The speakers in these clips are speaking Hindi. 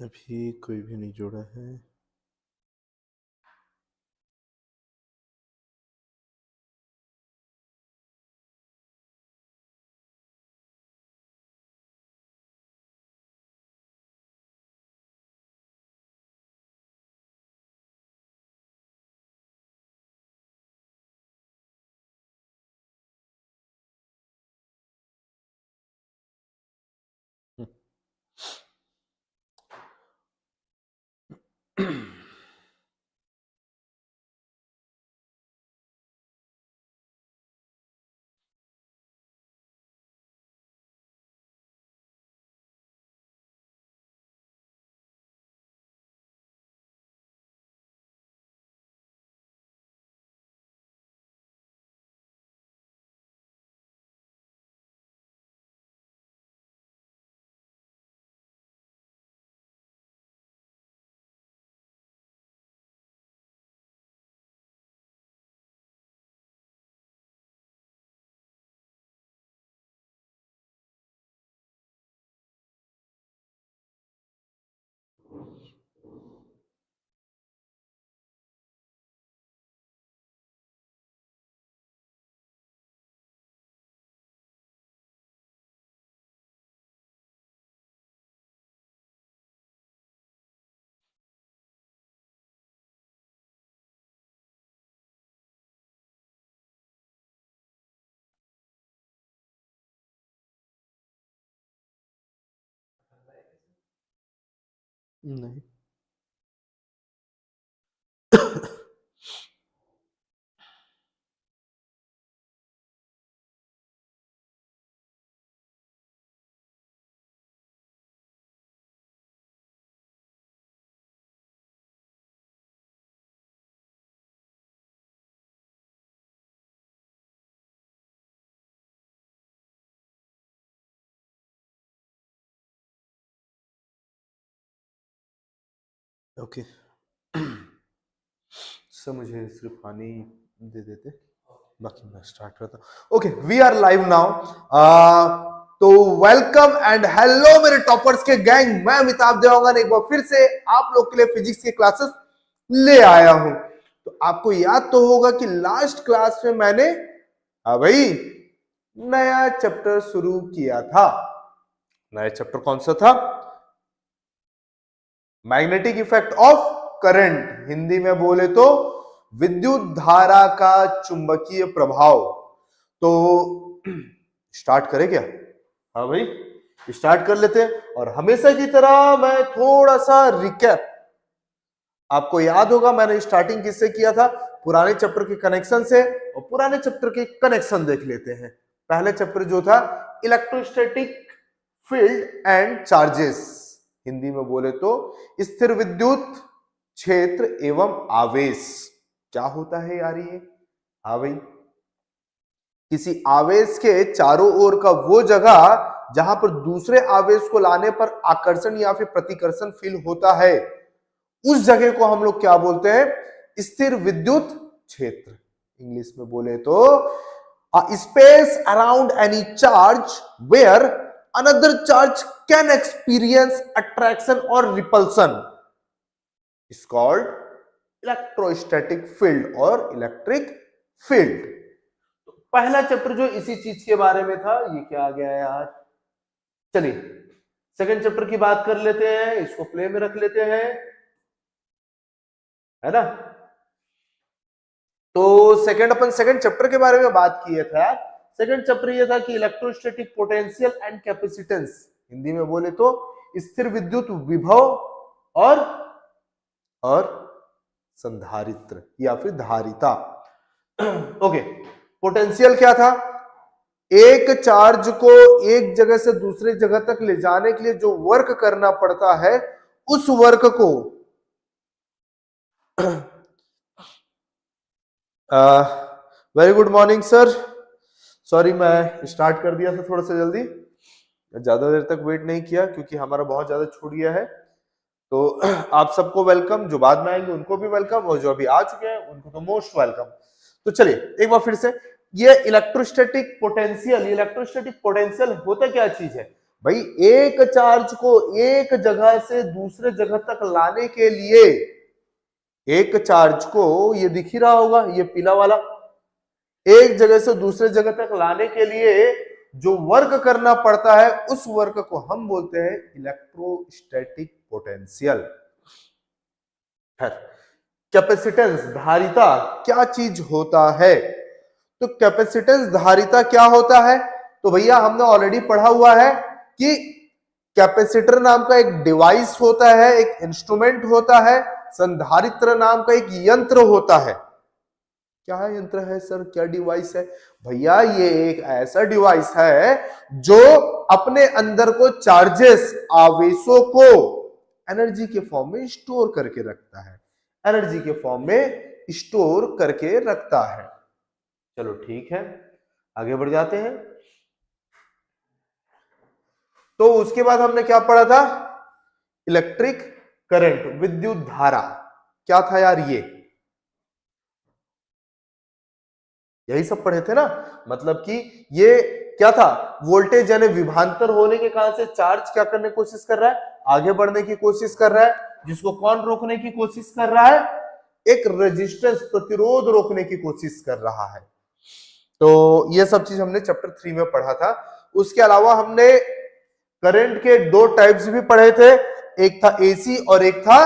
अभी कोई भी नहीं जोड़ा है। नहीं। ओके। सर मुझे सिर्फ पानी दे देते, बाकी मैं स्टार्ट करता हूँ। Okay, we are live now. तो वेलकम एंड हेलो मेरे टॉपर्स के गैंग। मैं अमिताभ देवांगन एक बार फिर से आप लोग के लिए फिजिक्स की क्लासेस ले आया हूं। तो आपको याद तो होगा कि लास्ट क्लास में मैंने भाई नया चैप्टर शुरू किया था। नया चैप्टर कौन सा था? Magnetic effect of current, Hindi में बोले तो विद्युत धारा का चुंबकीय प्रभाव। तो स्टार्ट करें क्या? हाँ भाई, स्टार्ट कर लेते हैं। और हमेशा की तरह मैं थोड़ा सा रिकैप, आपको याद होगा मैंने स्टार्टिंग किससे किया था? पुराने चैप्टर के कनेक्शन से। और पुराने चैप्टर के कनेक्शन देख लेते हैं। पहले चैप्टर जो था electrostatic field and charges, Hindi में बोले तो स्थिर विद्युत क्षेत्र एवं आवेश। क्या होता है यार ये? हाँ भाई, किसी आवेश के चारों ओर का वो जगह जहां पर दूसरे आवेश को लाने पर आकर्षण या फिर प्रतिकर्षण फील होता है, उस जगह को हम लोग क्या बोलते हैं? स्थिर विद्युत क्षेत्र। इंग्लिश में बोले तो space around any charge where another charge can experience attraction और repulsion is called electrostatic field और इलेक्ट्रिक फील्ड। पहला चैप्टर जो इसी चीज के बारे में था, ये क्या आ गया यार? चलिए सेकंड चैप्टर की बात कर लेते हैं, इसको प्ले में रख लेते हैं, है ना? तो अपन सेकंड चैप्टर के बारे में बात किए थे। सेकंड चैप्टर ये था कि electrostatic potential and capacitance, Hindi में बोले तो स्थिर विद्युत विभव और संधारित्र या फिर धारिता। ओके, पोटेंशियल क्या था? एक चार्ज को एक जगह से दूसरी जगह तक ले जाने के लिए जो वर्क करना पड़ता है, उस वर्क को very good morning sir. Sorry मैं स्टार्ट कर दिया था थोड़ा सा जल्दी, ज्यादा देर तक वेट नहीं किया क्योंकि हमारा बहुत ज्यादा छूट गया है। तो आप सबको वेलकम, जो बाद में आएंगे उनको भी वेलकम, और जो अभी आ चुके हैं उनको तो मोस्ट वेलकम। तो चलिए एक बार फिर से, ये इलेक्ट्रोस्टैटिक पोटेंशियल होता क्या चीज है? भाई एक चार्ज को एक जगह से दूसरे जगह तक लाने के लिए, एक चार्ज को, ये दिख ही रहा होगा ये पीला वाला, एक जगह से दूसरे जगह तक लाने के लिए जो वर्क करना पड़ता है उस वर्क को हम बोलते हैं इलेक्ट्रोस्टैटिक पोटेंशियल। कैपेसिटेंस धारिता क्या चीज होता है? तो कैपेसिटेंस धारिता क्या होता है? तो भैया हमने ऑलरेडी पढ़ा हुआ है कि कैपेसिटर नाम का एक डिवाइस होता है, एक इंस्ट्रूमेंट होता है, संधारित्र नाम का एक यंत्र होता है। क्या है यंत्र है सर, क्या डिवाइस है? भैया ये एक ऐसा डिवाइस है जो अपने अंदर को चार्जेस, आवेशों को एनर्जी के फॉर्म में स्टोर करके रखता है, एनर्जी के फॉर्म में स्टोर करके रखता है। चलो ठीक है, आगे बढ़ जाते हैं। तो उसके बाद हमने क्या पढ़ा था? इलेक्ट्रिक करंट, विद्युत धारा। क्या था यार ये? यही सब पढ़े थे ना। मतलब कि ये क्या था? वोल्टेज यानी विभवांतर होने के कारण से चार्ज क्या करने की कोशिश कर रहा है? आगे बढ़ने की कोशिश कर रहा है, जिसको कौन रोकने की कोशिश कर रहा है? एक रेजिस्टेंस, प्रतिरोध रोकने की कोशिश कर रहा है। तो ये सब चीज हमने चैप्टर 3 में पढ़ा था। उसके अलावा हमने करंट के दो टाइप्स भी पढ़े थे, एक था एसी और एक था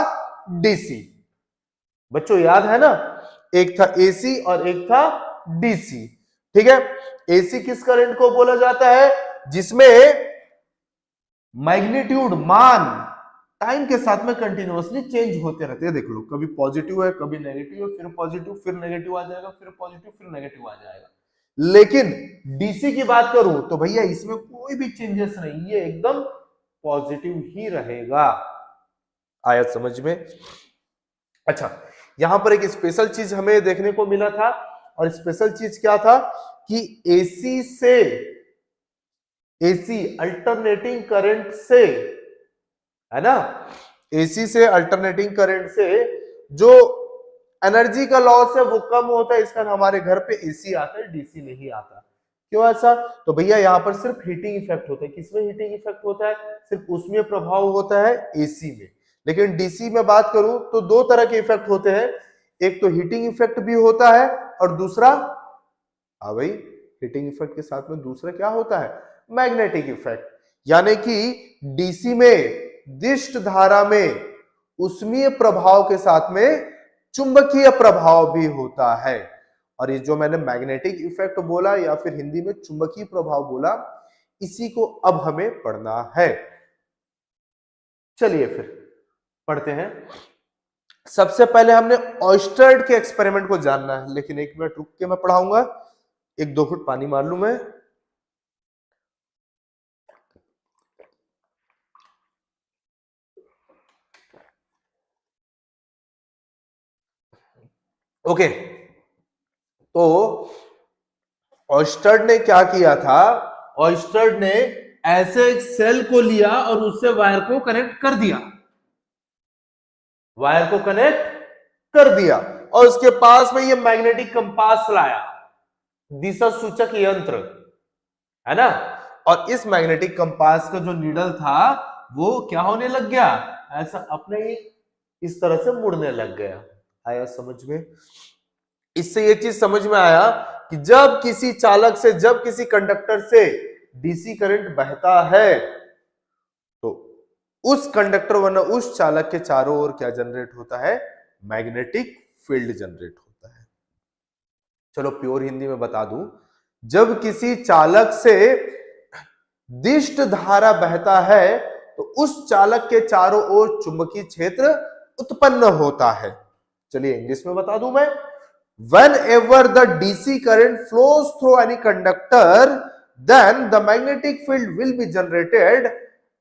डीसी। बच्चों याद है ना? एक था एसी और एक था डीसी। ठीक है, एसी किस करंट को बोला जाता है? जिसमें मैग्नीट्यूड, मान टाइम के साथ में कंटिन्यूअसली चेंज होते रहते हैं। देख लो, कभी पॉजिटिव है, कभी नेगेटिव है, फिर पॉजिटिव, फिर नेगेटिव आ जाएगा, फिर पॉजिटिव, फिर नेगेटिव आ जाएगा। लेकिन डीसी की बात करूं तो भैया इसमें कोई भी चेंजेस नहीं, ये एकदम पॉजिटिव ही रहेगा। आया समझ में? अच्छा, यहां पर एक स्पेशल चीज हमें देखने को मिला था, और स्पेशल चीज क्या था कि एसी से, एसी अल्टरनेटिंग करंट से, है ना, एसी से अल्टरनेटिंग करंट से जो एनर्जी का लॉस है वो कम होता है। इसका हमारे घर पे एसी आता है, डीसी नहीं आता। क्यों ऐसा? तो भैया यहाँ पर सिर्फ हीटिंग इफेक्ट होता है। किसमें हीटिंग इफेक्ट होता है? सिर्फ उसमें प्रभाव होता है एसी में। लेकिन डीसी में बात करूं तो दो तरह के इफेक्ट होते हैं, एक तो हीटिंग इफेक्ट भी होता है और दूसरा, हाँ भाई, हीटिंग इफेक्ट के साथ में दूसरा क्या होता है? Magnetic effect. यानी कि डीसी में दिष्ट धारा में उष्मीय प्रभाव के साथ में चुंबकीय प्रभाव भी होता है। और ये जो मैंने मैग्नेटिक इफेक्ट बोला या फिर हिंदी में चुंबकीय प्रभाव बोला, इसी को अब हमें पढ़ना है। चलिए फिर पढ़ते हैं। सबसे पहले हमने ऑयस्टर्ड के एक्सपेरिमेंट को जानना है, लेकिन एक मिनट रुक के मैं पढ़ाऊंगा। एक दो घुट पानी मार लूं मैं। ओके, तो ऑयस्टर्ड ने क्या किया था? ऑयस्टर्ड ने ऐसे एक सेल को लिया और उससे वायर को कनेक्ट कर दिया, वायर को कनेक्ट कर दिया, और उसके पास में ये मैग्नेटिक कंपास लाया, दिशा सूचक यंत्र, है ना। और इस मैग्नेटिक कंपास का जो नीडल था वो क्या होने लग गया? ऐसा अपने ही इस तरह से मुड़ने लग गया। आया समझ में? इससे ये चीज समझ में आया कि जब किसी चालक से, जब किसी कंडक्टर से डीसी करंट बहता है तो उस कंडक्टर वरना उस चालक के चारों ओर क्या जनरेट होता है? मैग्नेटिक फील्ड जनरेट होता है। चलो प्योर हिंदी में बता दूं, जब किसी चालक से दिष्ट धारा बहता है तो उस चालक के चारों ओर चुंबकीय क्षेत्र उत्पन्न होता है। चलिए इंग्लिश में बता दूं मैं। Whenever the DC current flows through any conductor, then the magnetic field will be generated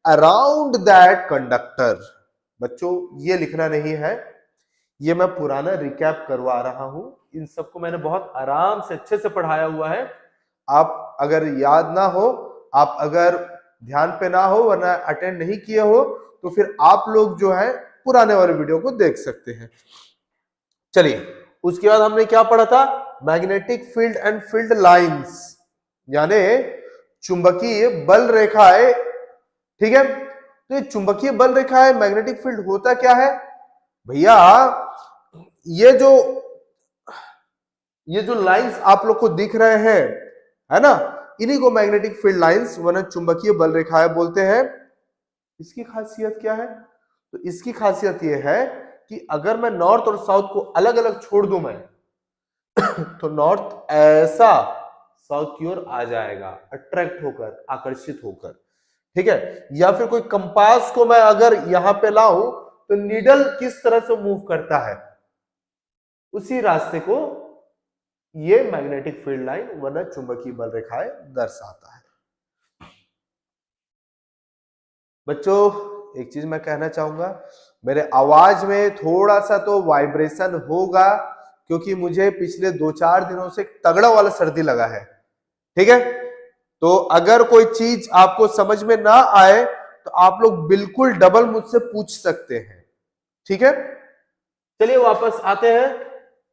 around that conductor. बच्चों ये लिखना नहीं है, ये मैं पुराना रिकैप करवा रहा हूं। इन सबको मैंने बहुत आराम से अच्छे से पढ़ाया हुआ है। आप अगर याद ना हो, आप अगर ध्यान पे ना हो, वरना अटेंड नहीं किए हो, तो फिर आप लोग जो है पुराने वाले वीडियो को देख सकते हैं। चलिए उसके बाद हमने क्या पढ़ा था? Magnetic field and field lines, यानी चुंबकीय बल रेखाएं ठीक है, तो ये चुंबकीय बल रेखा है, मैग्नेटिक फील्ड होता क्या है भैया, ये जो लाइंस आप लोग को दिख रहे हैं, है ना, इन्हीं को मैग्नेटिक फील्ड लाइंस वरना चुंबकीय बल रेखाएं बोलते हैं। इसकी खासियत क्या है, तो इसकी खासियत यह है कि अगर मैं नॉर्थ और साउथ को अलग अलग छोड़ दूं मैं तो नॉर्थ ऐसा साउथ की ओर आ जाएगा, अट्रैक्ट होकर, आकर्षित होकर, ठीक है। या फिर कोई कंपास को मैं अगर यहां पे लाऊं तो नीडल किस तरह से मूव करता है, उसी रास्ते को ये मैग्नेटिक फील्ड लाइन वरना चुंबकीय बल रेखाएं दर्शाता है। बच्चों एक चीज मैं कहना चाहूंगा, मेरे आवाज में थोड़ा सा तो वाइब्रेशन होगा क्योंकि मुझे पिछले 2-4 दिनों से तगड़ा वाला सर्दी लगा है, ठीक है। तो अगर कोई चीज आपको समझ में ना आए तो आप लोग बिल्कुल डबल मुझसे पूछ सकते हैं, ठीक है। चलिए वापस आते हैं,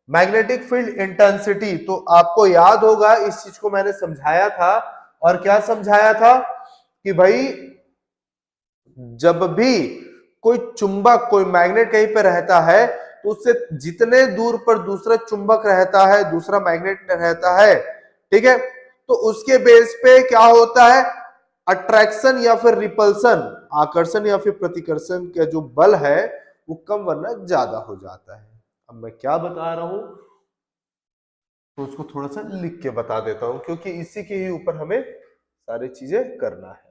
मैग्नेटिक फील्ड इंटेंसिटी, तो आपको याद होगा इस चीज को मैंने समझाया था, और क्या समझाया था कि भाई जब भी कोई चुंबक, कोई मैग्नेट कहीं पे रहता है तो उससे जितने दूर पर दूसरा चुंबक रहता है, दूसरा मैग्नेट रहता है, ठीक है, तो उसके बेस पे क्या होता है, अट्रैक्शन या फिर रिपल्सन, आकर्षण या फिर प्रतिकर्षण का जो बल है वो कम वरना ज्यादा हो जाता है। अब मैं क्या बता रहा हूं तो उसको थोड़ा सा लिख के बता देता हूं क्योंकि इसी के ही ऊपर हमें सारी चीजें करना है।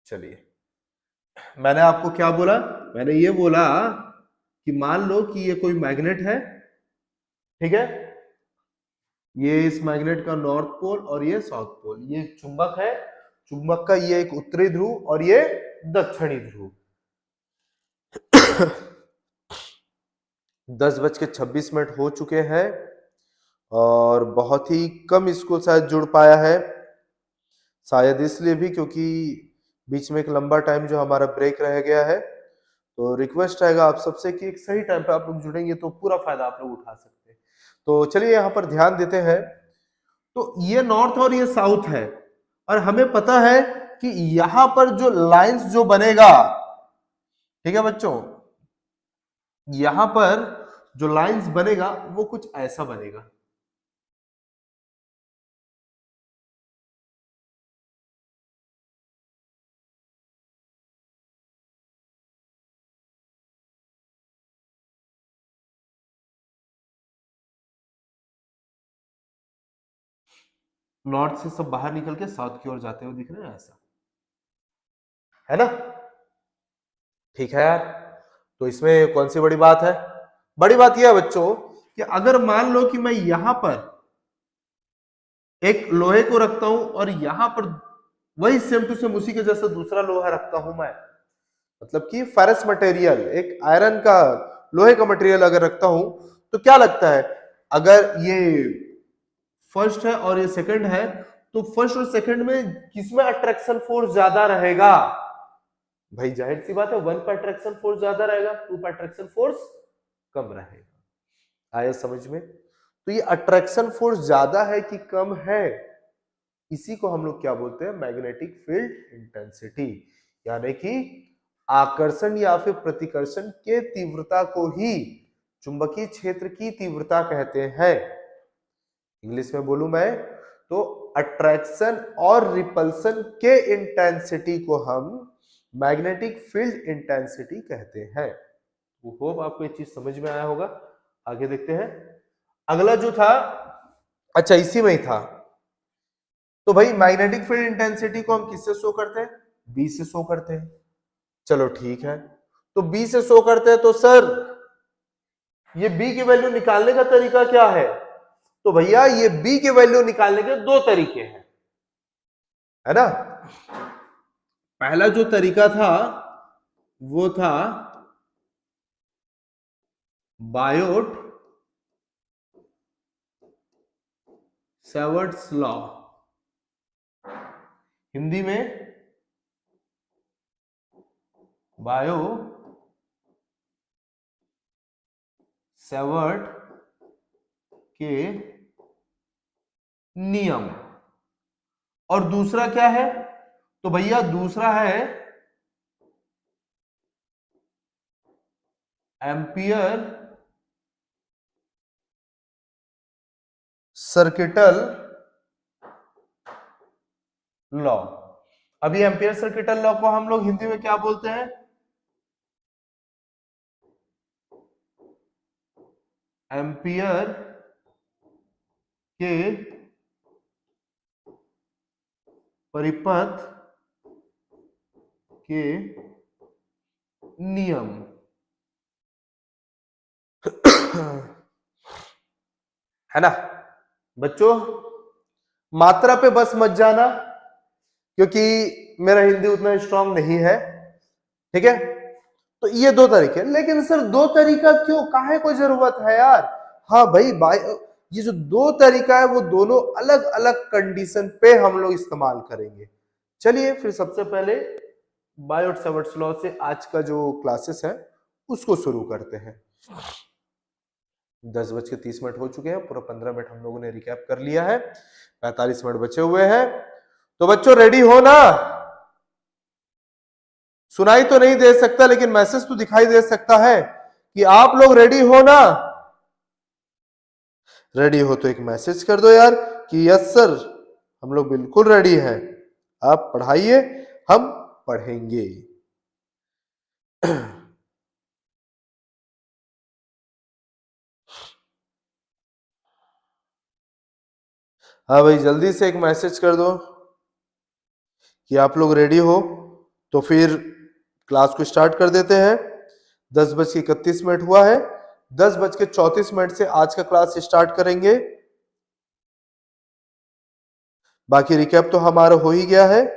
चलिए, मैंने आपको क्या बोला, मैंने ये बोला कि मान लो कि ये कोई मैग्नेट है, ठीक है, ये इस मैग्नेट का नॉर्थ पोल और ये साउथ पोल, ये चुंबक है, चुंबक का ये एक उत्तरी ध्रुव और ये दक्षिणी ध्रुव। 10:26 हो चुके हैं और बहुत ही कम इसको शायद जुड़ पाया है, शायद इसलिए भी क्योंकि बीच में एक लंबा टाइम जो हमारा ब्रेक रह गया है। तो रिक्वेस्ट रहेगा आप सबसे कि एक सही टाइम पे आप लोग जुड़ेंगे तो पूरा फायदा आप लोग उठा सकते हैं। तो चलिए यहाँ पर ध्यान देते हैं, तो ये नॉर्थ और ये साउथ है, और हमें पता है कि यहां पर जो लाइंस जो बनेगा, ठीक है बच्चों, यहां पर जो लाइंस बनेगा वो कुछ ऐसा बनेगा, नॉर्थ से सब बाहर निकल के साउथ की ओर जाते हुए दिख रहे हैं, ऐसा है ना, ठीक है यार। तो इसमें कौन सी बड़ी बात है, बड़ी बात यह है बच्चों कि अगर मान लो कि मैं यहां पर एक लोहे को रखता हूं और यहां पर वही सेम टू सेम उसी के जैसा दूसरा लोहा रखता हूं मैं, मतलब कि फेरस मटेरियल, एक आयरन का, लोहे का मटेरियल अगर रखता हूं तो क्या लगता है, अगर ये फर्स्ट है और ये सेकंड है तो फर्स्ट और सेकंड में किसमें अट्रैक्शन फोर्स ज्यादा रहेगा, भाई जाहिर सी बात है 1 पर अट्रैक्शन फोर्स ज्यादा रहेगा, 2 पर अट्रैक्शन फोर्स कम रहेगा। आया समझ में, तो ये अट्रैक्शन फोर्स ज्यादा है कि कम है, इसी को हम लोग क्या बोलते हैं, मैग्नेटिक फील्ड इंटेंसिटी, यानी कि आकर्षण या फिर प्रतिकर्षण के तीव्रता को ही चुंबकीय क्षेत्र की तीव्रता कहते हैं। इंग्लिश में बोलूं मैं तो अट्रैक्शन और रिपल्सन के इंटेंसिटी को हम मैग्नेटिक फील्ड इंटेंसिटी कहते हैं। वो होप आपको ये चीज समझ में आया होगा। आगे देखते हैं, अगला जो था, अच्छा इसी में ही था, तो भाई मैग्नेटिक फील्ड इंटेंसिटी को हम किससे शो करते हैं, बी से शो करते हैं। चलो ठीक है, तो बी से शो करते हैं, तो सर ये बी की वैल्यू निकालने का तरीका क्या है, तो भैया ये बी की वैल्यू निकालने के दो तरीके हैं, है ना। पहला जो तरीका था वो था बायोट सेवर्ट्स लॉ, हिंदी में बायो सेवर्ट के नियम, और दूसरा क्या है? तो भैया दूसरा है एम्पियर सर्किटल लॉ। अभी एम्पियर सर्किटल लॉ को हम लोग हिंदी में क्या बोलते हैं? एम्पियर के परिपथ के नियम। है ना बच्चों? मात्रा पे बस मत जाना, क्योंकि मेरा हिंदी उतना स्ट्रांग नहीं है, ठीक है? तो ये दो तरीके, लेकिन सर दो तरीका क्यों, काहे को जरूरत है यार? हाँ भाई, ये जो दो तरीका है वो दोनों अलग अलग कंडीशन पे हम लोग इस्तेमाल करेंगे। चलिए फिर सबसे पहले बायोट सेवर्ट्स लॉ से आज का जो क्लासेस है उसको शुरू करते हैं। 10:30 हो चुके हैं, पूरा 15 मिनट हम लोगों ने रिकैप कर लिया है, 45 मिनट बचे हुए हैं। तो बच्चों रेडी हो ना? सुनाई तो नहीं दे सकता, लेकिन मैसेज तो दिखाई दे सकता है कि आप लोग रेडी हो ना? रेडी हो तो एक मैसेज कर दो यार कि यस सर, हम लोग बिल्कुल रेडी हैं, आप पढ़ाइए, हम पढ़ेंगे। हाँ भाई, जल्दी से एक मैसेज कर दो कि आप लोग रेडी हो, तो फिर क्लास को स्टार्ट कर देते हैं। 10:31 हुआ है, 10:34 से आज का क्लास स्टार्ट करेंगे। बाकी रिकैप तो हमारा हो ही गया है।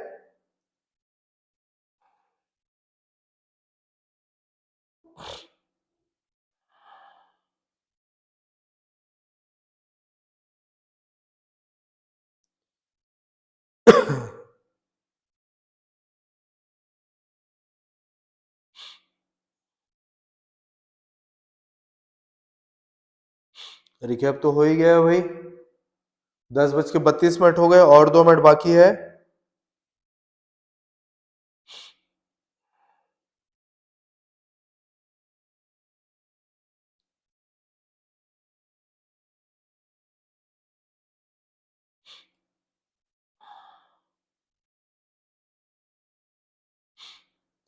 रिकैप तो हो ही गया भाई, 10:32 हो गए और 2 मिनट बाकी है।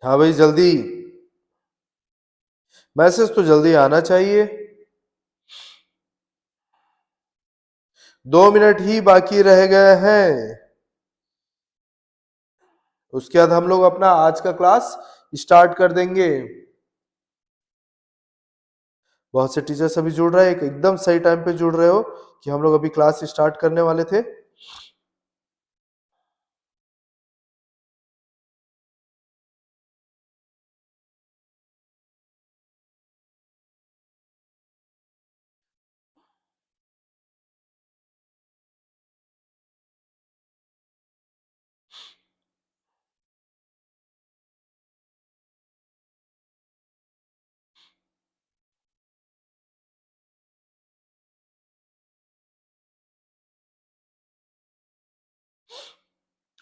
हाँ भाई जल्दी, मैसेज तो जल्दी आना चाहिए। 2 मिनट ही बाकी रह गए हैं, उसके बाद हम लोग अपना आज का क्लास स्टार्ट कर देंगे। बहुत से टीचर्स अभी जुड़ रहे हैं, एकदम सही टाइम पे जुड़ रहे हो कि हम लोग अभी क्लास स्टार्ट करने वाले थे।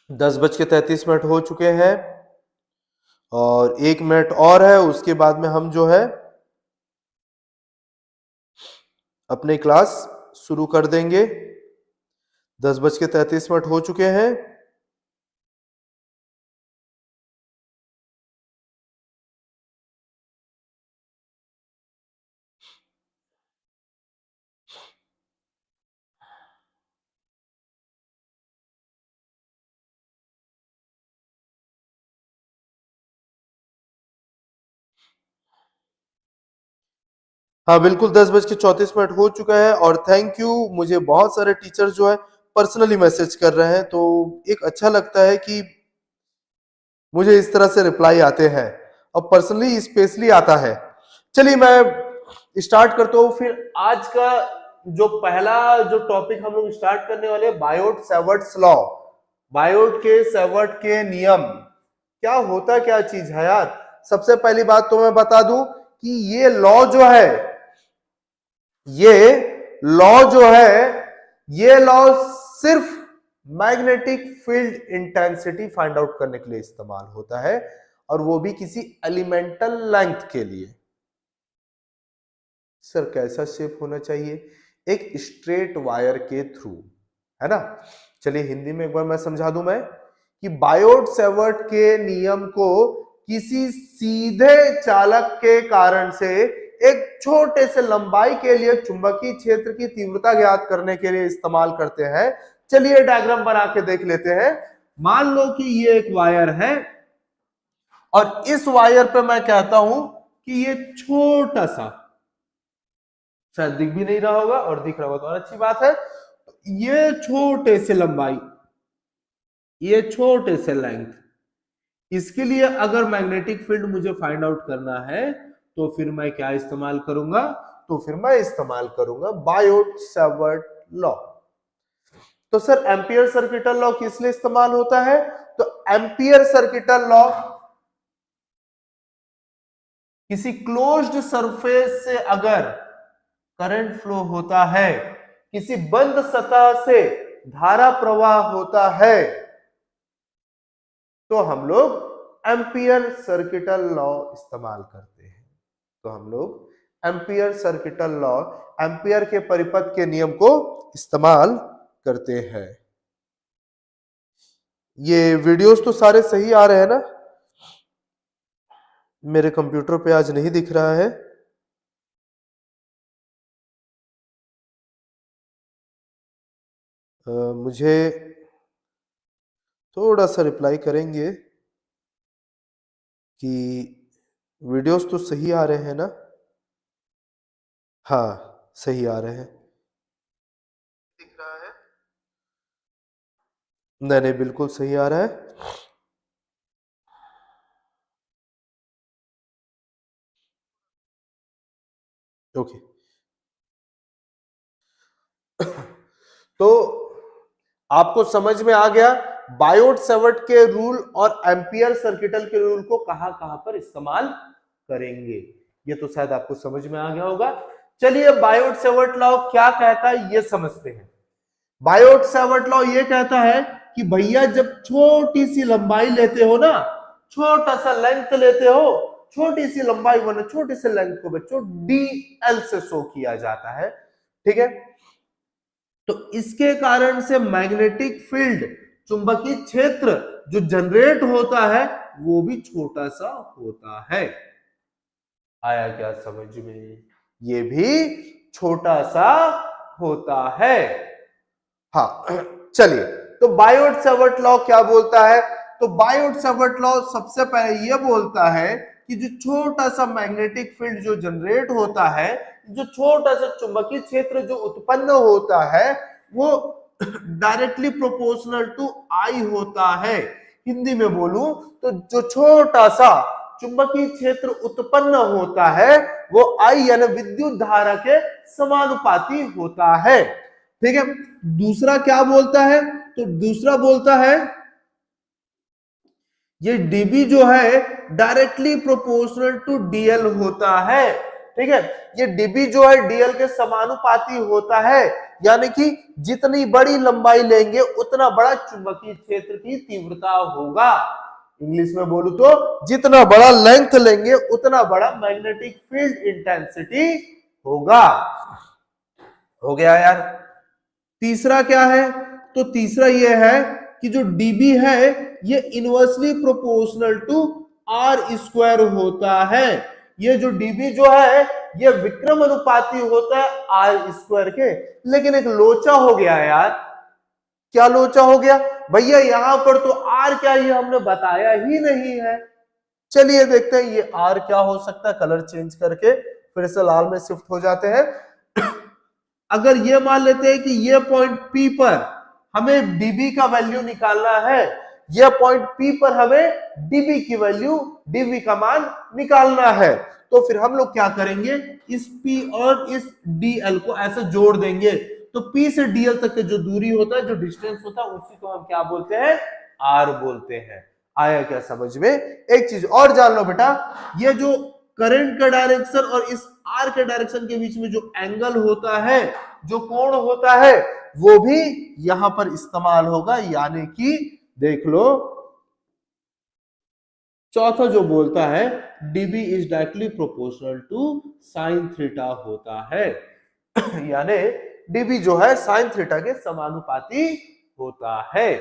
दस बज के 33 हो चुके हैं और 1 मिनट और है, उसके बाद में हम जो है अपनी क्लास शुरू कर देंगे। 10:33 हो चुके हैं। हाँ बिल्कुल, 10:34 हो चुका है और थैंक यू। मुझे बहुत सारे टीचर जो है पर्सनली मैसेज कर रहे हैं, तो एक अच्छा लगता है कि मुझे इस तरह से रिप्लाई आते हैं और पर्सनली स्पेशली आता है। चलिए मैं स्टार्ट करता हूँ फिर। आज का जो पहला जो टॉपिक हम लोग स्टार्ट करने वाले हैं, बायोट सेवर्ट्स लॉ। बायोट के सेवर्ट के नियम क्या होता, क्या चीज है यार? सबसे पहली बात तो मैं बता दूं कि ये लॉ जो है, ये लॉ जो है, ये लॉ सिर्फ magnetic field intensity find out करने के लिए इस्तेमाल होता है, और वो भी किसी एलिमेंटल लेंथ के लिए। सर कैसा शेप होना चाहिए? एक स्ट्रेट वायर के थ्रू, है ना। चलिए हिंदी में एक बार मैं समझा दूं मैं कि बायोट सेवर्ट के नियम को किसी सीधे चालक के कारण से एक छोटे से लंबाई के लिए चुंबकीय क्षेत्र की तीव्रता ज्ञात करने के लिए इस्तेमाल करते हैं। चलिए डायग्राम बना के देख लेते हैं। मान लो कि ये एक वायर है, और इस वायर पे मैं कहता हूं कि ये छोटा सा, शायद दिख भी नहीं रहा होगा, और दिख रहा होगा तो और अच्छी बात है, ये छोटे से लंबाई, ये छोटे से लेंथ, इसके लिए अगर मैग्नेटिक फील्ड मुझे फाइंड आउट करना है तो फिर मैं क्या इस्तेमाल करूंगा? तो फिर मैं इस्तेमाल करूंगा बायोट सेवर्ट लॉ। तो सर एम्पियर सर्किटल लॉ किस लिए इस्तेमाल होता है? तो एम्पियर सर्किटल लॉ किसी क्लोज्ड सरफेस से अगर करंट फ्लो होता है, किसी बंद सतह से धारा प्रवाह होता है, तो हम लोग एम्पियर सर्किटल लॉ इस्तेमाल करते हैं। तो हम लोग एम्पियर सर्किटल लॉ, एम्पियर के परिपथ के नियम को इस्तेमाल करते हैं। ये वीडियोस तो सारे सही आ रहे हैं ना? मेरे कंप्यूटर पे आज नहीं दिख रहा है। मुझे थोड़ा सा रिप्लाई करेंगे कि वीडियोस तो सही आ रहे हैं ना? हाँ सही आ रहे हैं। दिख रहा है? नहीं नहीं, बिल्कुल सही आ रहा है। ओके। तो आपको समझ में आ गया बायोट सेवर्ट के रूल और एम्पियर सर्किटल के रूल को कहां कहां पर इस्तेमाल करेंगे, ये तो शायद आपको समझ में आ गया होगा। चलिए बायोट सेवर्ट लॉ क्या कहता है ये समझते हैं। बायोट सेवर्ट लॉ ये कहता है कि भैया जब छोटी सी लंबाई लेते हो ना, छोटा सा लेंथ लेते हो, छोटी सी लंबाई वरना छोटे से लेंथ को बच्चों डीएल से शो किया जाता है, ठीक है। तो इसके कारण से मैग्नेटिक फील्ड, चुंबकीय क्षेत्र जो जनरेट होता है वो भी छोटा सा होता है। आया क्या समझ में? ये भी छोटा सा होता है। हाँ चलिए, तो बायोट सेवर्ट लॉ क्या बोलता है? तो बायोट सेवर्ट लॉ सबसे पहले ये बोलता है कि जो छोटा सा मैग्नेटिक फील्ड जो जनरेट होता है, जो छोटा सा चुंबकीय क्षेत्र जो उत्पन्न होता है, वो डायरेक्टली प्रोपोर्शनल टू आई होता है। हिंदी में बोलूं तो जो छोटा सा चुंबकीय क्षेत्र उत्पन्न होता है वो आई यानी विद्युत धारा के समानुपाती होता है, ठीक है। दूसरा क्या बोलता है? तो दूसरा बोलता है ये dB जो है डायरेक्टली प्रोपोर्शनल टू dl होता है, ठीक है। ये dB जो है dl के समानुपाती होता है, यानी कि जितनी बड़ी लंबाई लेंगे उतना बड़ा चुंबकीय क्षेत्र की तीव्रता होगा। इंग्लिश में बोलूं तो जितना बड़ा लेंथ लेंगे उतना बड़ा मैग्नेटिक फील्ड इंटेंसिटी होगा। हो गया यार। तीसरा क्या है? तो तीसरा ये है कि जो dB है ये inversely proportional to r square होता है। ये जो dB जो है ये विक्रम अनुपाती होता है r स्क्वायर के। लेकिन एक लोचा हो गया यार। क्या लोचा हो गया भैया? यहां पर तो r क्या ये हमने बताया ही नहीं है। चलिए देखते हैं ये r क्या हो सकता है। कलर चेंज करके फिर से लाल में शिफ्ट हो जाते हैं। अगर ये मान लेते हैं कि ये पॉइंट P पर हमें dB का वैल्यू निकालना है, ये पॉइंट P पर हमें dB की वैल्यू, dB का मान निकालना है, तो फिर हम लोग क्या करेंगे? इस P और इस DL को ऐसे जोड़ देंगे। तो P से DL तक जो दूरी होता है, जो डिस्टेंस होता है, उसी को हम क्या बोलते हैं? R बोलते हैं। आया क्या समझ में? एक चीज और जान लो बेटा, ये जो करंट का डायरेक्शन और इस आर के डायरेक्शन के बीच में जो एंगल होता है, जो कोण होता है, वो भी यहां पर इस्तेमाल होगा, यानी कि देख लो चौथा जो बोलता है dB is directly proportional to sine theta होता है यानी dB जो है साइन थीटा के समानुपाती होता है।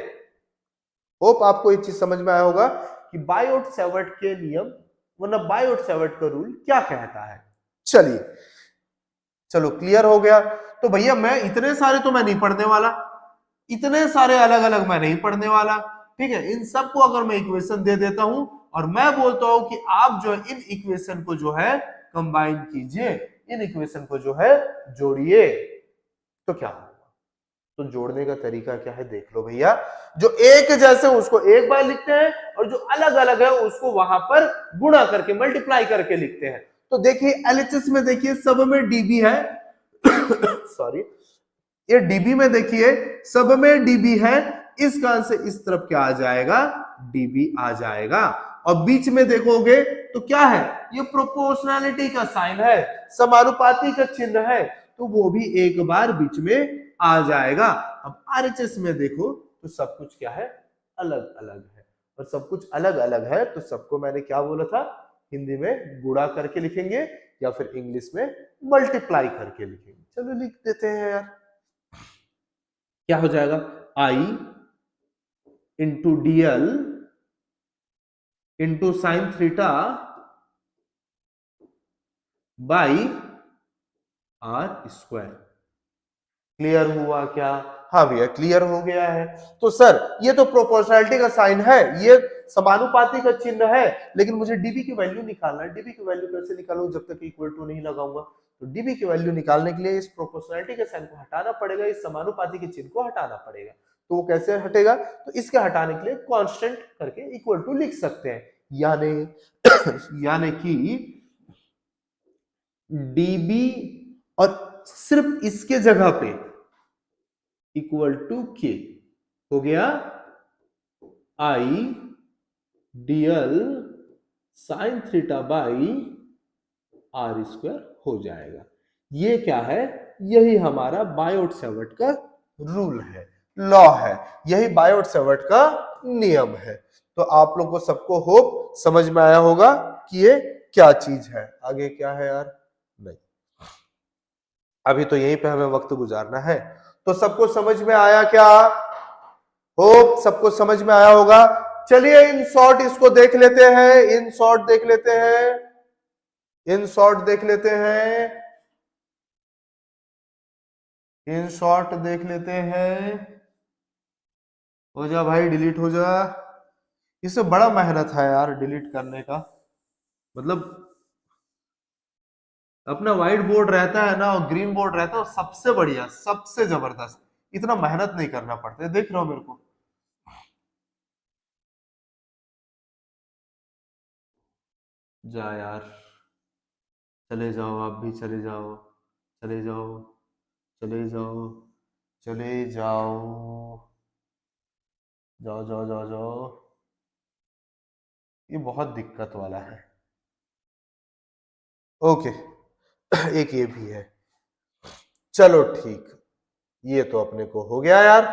होप आपको ये चीज समझ में आया होगा कि बायोट-सैवर्ट के नियम मतलब बायोट-सैवर्ट का रूल क्या कहता है। चलिए चलो क्लियर हो गया। तो भैया मैं इतने सारे तो मैं नहीं पढ़ने वाला, इतने सारे अलग अलग मैं नहीं पढ़ने वाला, ठीक है। इन सबको अगर मैं इक्वेशन दे देता हूं और मैं बोलता हूं कि आप जो है इन इक्वेशन को जो है कंबाइन कीजिए, इन इक्वेशन को जो है जोड़िए, तो क्या होगा? तो जोड़ने का तरीका क्या है देख लो भैया। जो एक जैसे उसको एक बार लिखते हैं और जो अलग अलग है उसको वहां पर गुणा करके मल्टीप्लाई करके लिखते हैं। तो देखिए एलएचएस में देखिए सब में डीबी है सॉरी, ये डीबी में देखिए सब में डीबी है, इस कान से इस तरफ क्या आ जाएगा, डीबी आ जाएगा। और बीच में देखोगे तो क्या है, ये प्रोपोर्शनैलिटी का साइन है, समानुपाती का चिन्ह है, तो वो भी एक बार बीच में आ जाएगा। अब आरएचएस में देखो तो सब कुछ क्या है, अलग अलग है, और सब कुछ अलग अलग है तो सबको मैंने क्या बोला था, हिंदी में गुणा करके लिखेंगे या फिर इंग्लिश में मल्टीप्लाई करके लिखेंगे। चलो लिख देते हैं यार, क्या हो जाएगा, I into dl into sine theta by r square. Clear हुआ क्या? हाँ भैया क्लियर हो गया है। तो सर ये तो प्रोपोर्शनैलिटी का साइन है, ये समानुपाती का चिन्ह है, लेकिन मुझे डीबी की वैल्यू निकालना है। डीबी की वैल्यू कैसे निकालूं जब तक इक्वल टू नहीं लगाऊंगा? तो डीबी की वैल्यू निकालने के लिए इस प्रोपोर्शनैलिटी के साइन को हटाना पड़ेगा, इस समानुपाती के चिन्ह को हटाना पड़ेगा। तो वो कैसे हटेगा? तो इसके हटाने के लिए कांस्टेंट करके इक्वल टू लिख सकते हैं, यानी कि डीबी और सिर्फ इसके जगह पे इक्वल टू के हो गया I dl sine theta by r square हो जाएगा। ये क्या है, यही हमारा बायोट-सैवर्ट का रूल है, लॉ है, यही बायोट-सैवर्ट का नियम है। तो आप लोग को सबको होप समझ में आया होगा कि ये क्या चीज है। आगे क्या है यार, नहीं, अभी तो यहीं पे हमें वक्त गुजारना है। तो सबको समझ में आया क्या? होप सबको समझ में आया होगा। चलिए इन शॉर्ट इसको देख लेते हैं, इन शॉर्ट देख लेते हैं, इन शॉर्ट देख लेते हैं, इन शॉर्ट देख लेते हैं। हो जा भाई, डिलीट हो जा। इससे बड़ा मेहनत है यार डिलीट करने का, मतलब अपना व्हाइट बोर्ड रहता है ना और ग्रीन बोर्ड रहता है, सबसे बढ़िया सबसे जबरदस्त, इतना मेहनत नहीं करना पड़ता है। देख रहे हो मेरे को, जा यार, चले जाओ आप भी, चले जाओ, चले जाओ, चले जाओ, चले जाओ, जाओ जाओ जाओ जाओ, ये बहुत दिक्कत वाला है। ओके एक ये भी है, चलो ठीक, ये तो अपने को हो गया यार।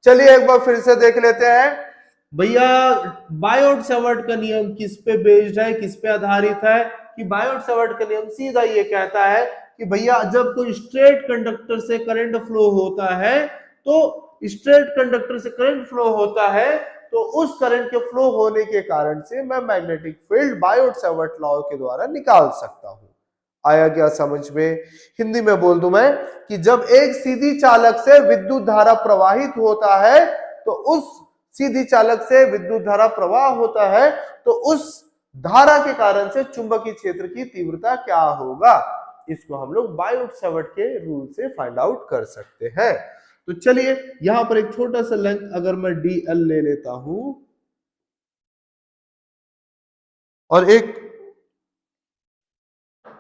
चलिए एक बार फिर से देख लेते हैं भैया, बायोट-सैवर्ट का नियम किस पे बेस्ड है, किस पे आधारित है? कि बायोट-सैवर्ट का नियम सीधा ये कहता है कि भैया जब कोई स्ट्रेट कंडक्टर से करंट फ्लो होता है, तो स्ट्रेट कंडक्टर से करंट फ्लो होता है, तो उस करंट के फ्लो होने के कारण से मैं मैग्नेटिक फील्ड बायोट-सैवर्ट लॉ के द्वारा निकाल सकता हूं। आया क्या समझ में? हिंदी में बोल दूं मैं कि जब एक सीधी चालक से विद्युत धारा प्रवाहित होता है, तो उस सीधी चालक से विद्युत धारा प्रवाह होता है, तो उस धारा के कारण से चुंबकीय क्षेत्र की तीव्रता क्या होगा, इसको हम लोग बायोट-सैवर्ट के रूल से फाइंड आउट कर सकते हैं। तो चलिए यहां पर एक छोटा सा लेंथ अगर मैं डीएल ले लेता हूं और एक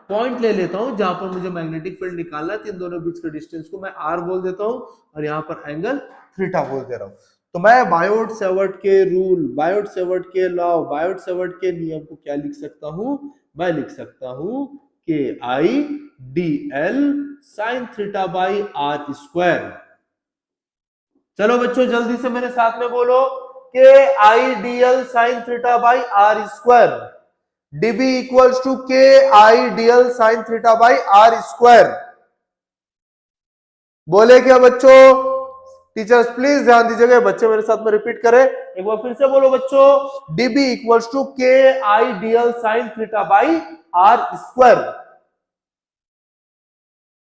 पॉइंट ले लेता हूं जहां पर मुझे मैग्नेटिक फील्ड निकालना है, तो इन दोनों बीच के डिस्टेंस को मैं आर बोल देता हूं और यहां पर एंगल थीटा बोल दे रहा हूं। तो मैं बायोट-सैवर्ट के रूल, बायोट-सैवर्ट के लॉ, बायोट-सैवर्ट के नियम को क्या लिख सकता हूं? मैं लिख सकता हूं कि I D L sine theta by r square चलो बच्चों जल्दी से मेरे साथ में बोलो k I dl sine theta by r square, dB equals to k I dl sine theta by r square. बोले क्या बच्चों? टीचर्स प्लीज ध्यान दीजिएगा, बच्चे मेरे साथ में रिपीट करें, एक बार फिर से बोलो बच्चों, dB equals to k I dl sine theta by r square.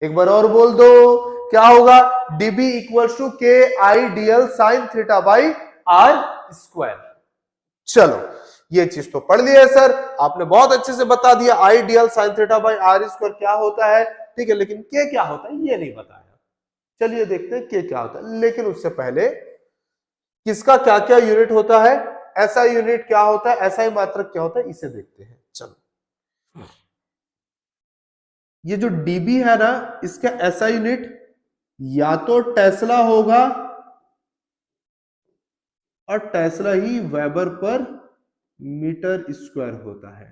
एक बार और बोल दो, क्या होगा? DB equals to k I dl sine theta by r square. चलो ये चीज तो पढ़ लिया है सर, आपने बहुत अच्छे से बता दिया I dl sine theta by r square क्या होता है, ठीक है, लेकिन के क्या होता है ये नहीं बताया। चलिए देखते हैं के क्या होता है, लेकिन उससे पहले किसका क्या क्या यूनिट होता है, ऐसा यूनिट क्या होता है, ऐसा ही मात्रक क्या होता है, इसे देखते हैं। चलो ये जो डीबी है ना, इसका ऐसा यूनिट या तो टेस्ला होगा और टेस्ला ही वेबर पर मीटर स्क्वायर होता है।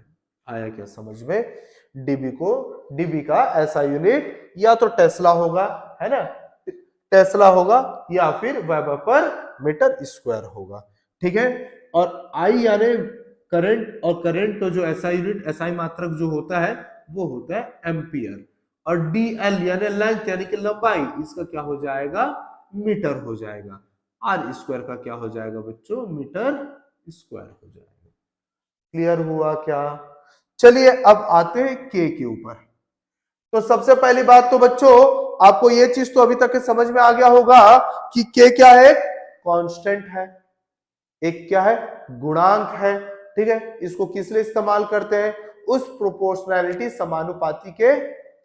आया क्या समझ में? डीबी का ऐसा यूनिट या तो टेस्ला होगा, है ना, टेस्ला होगा, या फिर वेबर पर मीटर स्क्वायर होगा, ठीक है। और आई यानी करंट, और करंट तो जो ऐसा यूनिट, एसआई मात्रक जो होता है वो होता है एम्पियर। और डीएल यानी लेंथ यानी कि लंबाई, इसका क्या हो जाएगा? मीटर हो जाएगा। आर स्क्वायर का क्या हो जाएगा बच्चों? मीटर स्क्वायर हो जाएगा। क्लियर हुआ क्या? चलिए अब आते हैं के ऊपर। तो सबसे पहली बात तो बच्चों आपको ये चीज तो अभी तक के समझ में आ गया होगा कि के क्या है? कांस्टेंट है। एक क्या है? गुणांक है, ठीक है। इसको किस लिए इस्तेमाल करते हैं? उस प्रोपोर्शनैलिटी समानुपाती के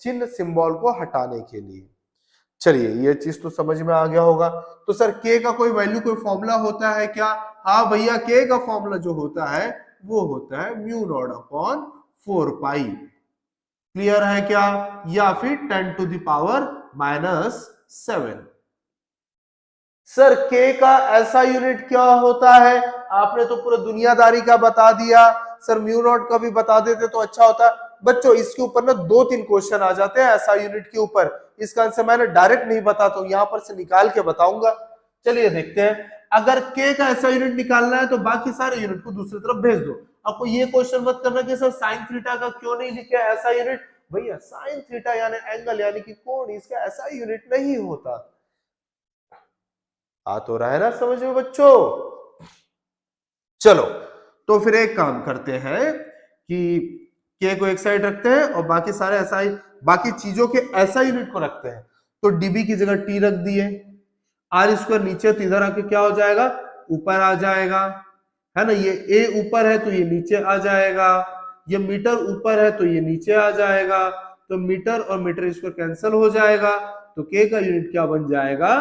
चिन्ह सिंबल को हटाने के लिए। चलिए ये चीज तो समझ में आ गया होगा। तो सर के का कोई वैल्यू, कोई फॉर्मूला होता है क्या? हाँ भैया, के का फॉर्मूला जो होता है वो होता है mu not upon 4 pi. Clear है क्या? या फिर 10 टू द पावर -7। सर के का ऐसा यूनिट क्या होता है? आपने तो पूरा दुनियादारी का बता दिया, सर म्यू नॉट का भी बता देते तो अच्छा होता। बच्चों इसके ऊपर ना 2-3 क्वेश्चन आ जाते हैं ऐसा यूनिट के ऊपर, इसका आंसर मैंने डायरेक्ट नहीं बताता हूं, यहां पर से निकाल के बताऊंगा। चलिए देखते हैं। अगर के का ऐसा यूनिट निकालना है तो बाकी सारे यूनिट को दूसरी तरफ भेज दो। आपको ये क्वेश्चन मत करना कि सर साइन थीटा का क्यों नहीं लिखा ऐसा यूनिट। भैया साइन थीटा यानी एंगल यानी कि कोण, इसका ऐसा यूनिट नहीं होता। आ तो रहा है ना समझ में बच्चों? चलो तो फिर एक काम करते हैं कि के को एक साइड रखते हैं और बाकी सारे एसआई, बाकी चीजों के ऐसा यूनिट को रखते हैं। तो डीबी की जगह टी रख दिए, आर स्क्वायर नीचे, तो इधर आके क्या हो जाएगा? ऊपर आ जाएगा, है ना। ये ए ऊपर है तो ये नीचे आ जाएगा, ये मीटर ऊपर है तो ये नीचे आ जाएगा, तो मीटर और मीटर स्क्वायर कैंसिल हो जाएगा। तो के का यूनिट क्या बन जाएगा?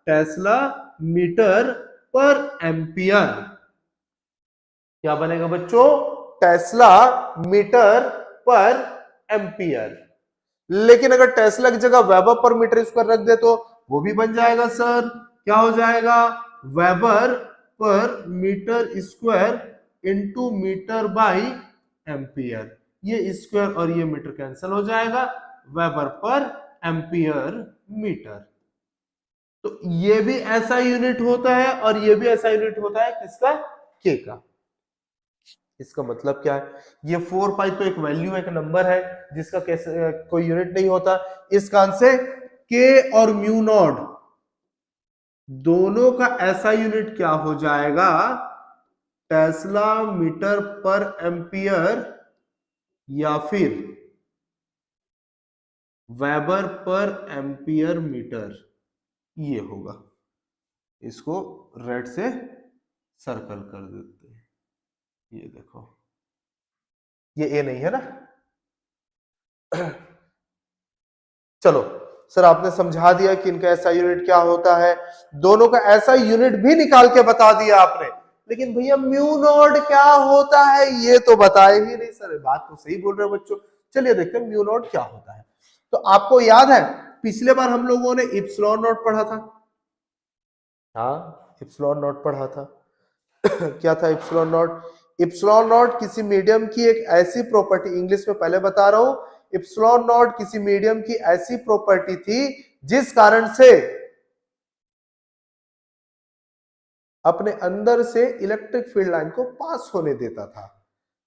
टेस्ला मीटर पर एम्पियर। क्या बनेगा बच्चों? टेस्ला मीटर पर एम्पियर। लेकिन अगर टेस्ला की जगह वेबर पर मीटर स्क्वायर रख दे तो वो भी बन जाएगा सर, क्या हो जाएगा? वेबर पर metre square into metre by ampere. ये स्क्वायर और ये मीटर कैंसिल हो जाएगा, वेबर पर एम्पियर मीटर। तो ये भी ऐसा यूनिट होता है और ये भी ऐसा यूनिट होता है, किसका? के का। इसका मतलब क्या है? ये 4 पाई तो एक वैल्यू, एक नंबर है जिसका कैसे कोई यूनिट नहीं होता। इसका आंसर के और म्यू नॉट दोनों का ऐसा यूनिट क्या हो जाएगा? टेस्ला मीटर पर एम्पियर या फिर वेबर पर एम्पियर मीटर, ये होगा। इसको रेड से सर्कल कर देते हैं, ये देखो, ये ए नहीं है ना। चलो सर आपने समझा दिया कि इनका ऐसा यूनिट क्या होता है, दोनों का ऐसा यूनिट भी निकाल के बता दिया आपने, लेकिन भैया म्यू नॉट क्या होता है ये तो बताए ही नहीं। सर बात तो सही बोल रहे हो बच्चों। चलिए देखते हैं म्यू नॉट क्या होता है। तो आपको याद है पिछले बार हम लोगों ने इप्सिलॉन नॉट पढ़ा था। हाँ इप्सिलॉन नॉट पढ़ा था। क्या था इप्सिलॉन नॉट? इप्सिलॉन नॉट किसी मीडियम की एक ऐसी प्रॉपर्टी, इंग्लिश में पहले बता रहा हूं, इप्सिलॉन नॉट किसी मीडियम की ऐसी प्रॉपर्टी थी जिस कारण से अपने अंदर से इलेक्ट्रिक फील्ड लाइन को पास होने देता था।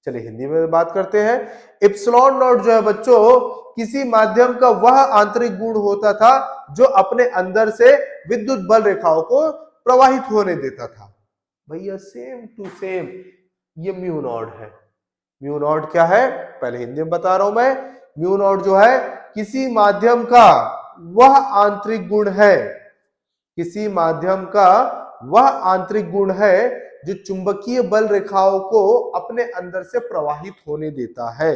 चलिए हिंदी में बात करते हैं। इप्सिलॉन नॉट जो है बच्चों किसी माध्यम का वह आंतरिक गुण होता था जो अपने अंदर से विद्युत बल रेखाओं को प्रवाहित होने देता था। भैया सेम टू सेम ये म्यू नॉट है। म्यू नॉट क्या है पहले हिंदी में बता रहा हूं मैं। म्यू नॉट जो है किसी माध्यम का वह आंतरिक गुण है, किसी माध्यम का वह आंतरिक गुण है जो चुंबकीय बल रेखाओं को अपने अंदर से प्रवाहित होने देता है।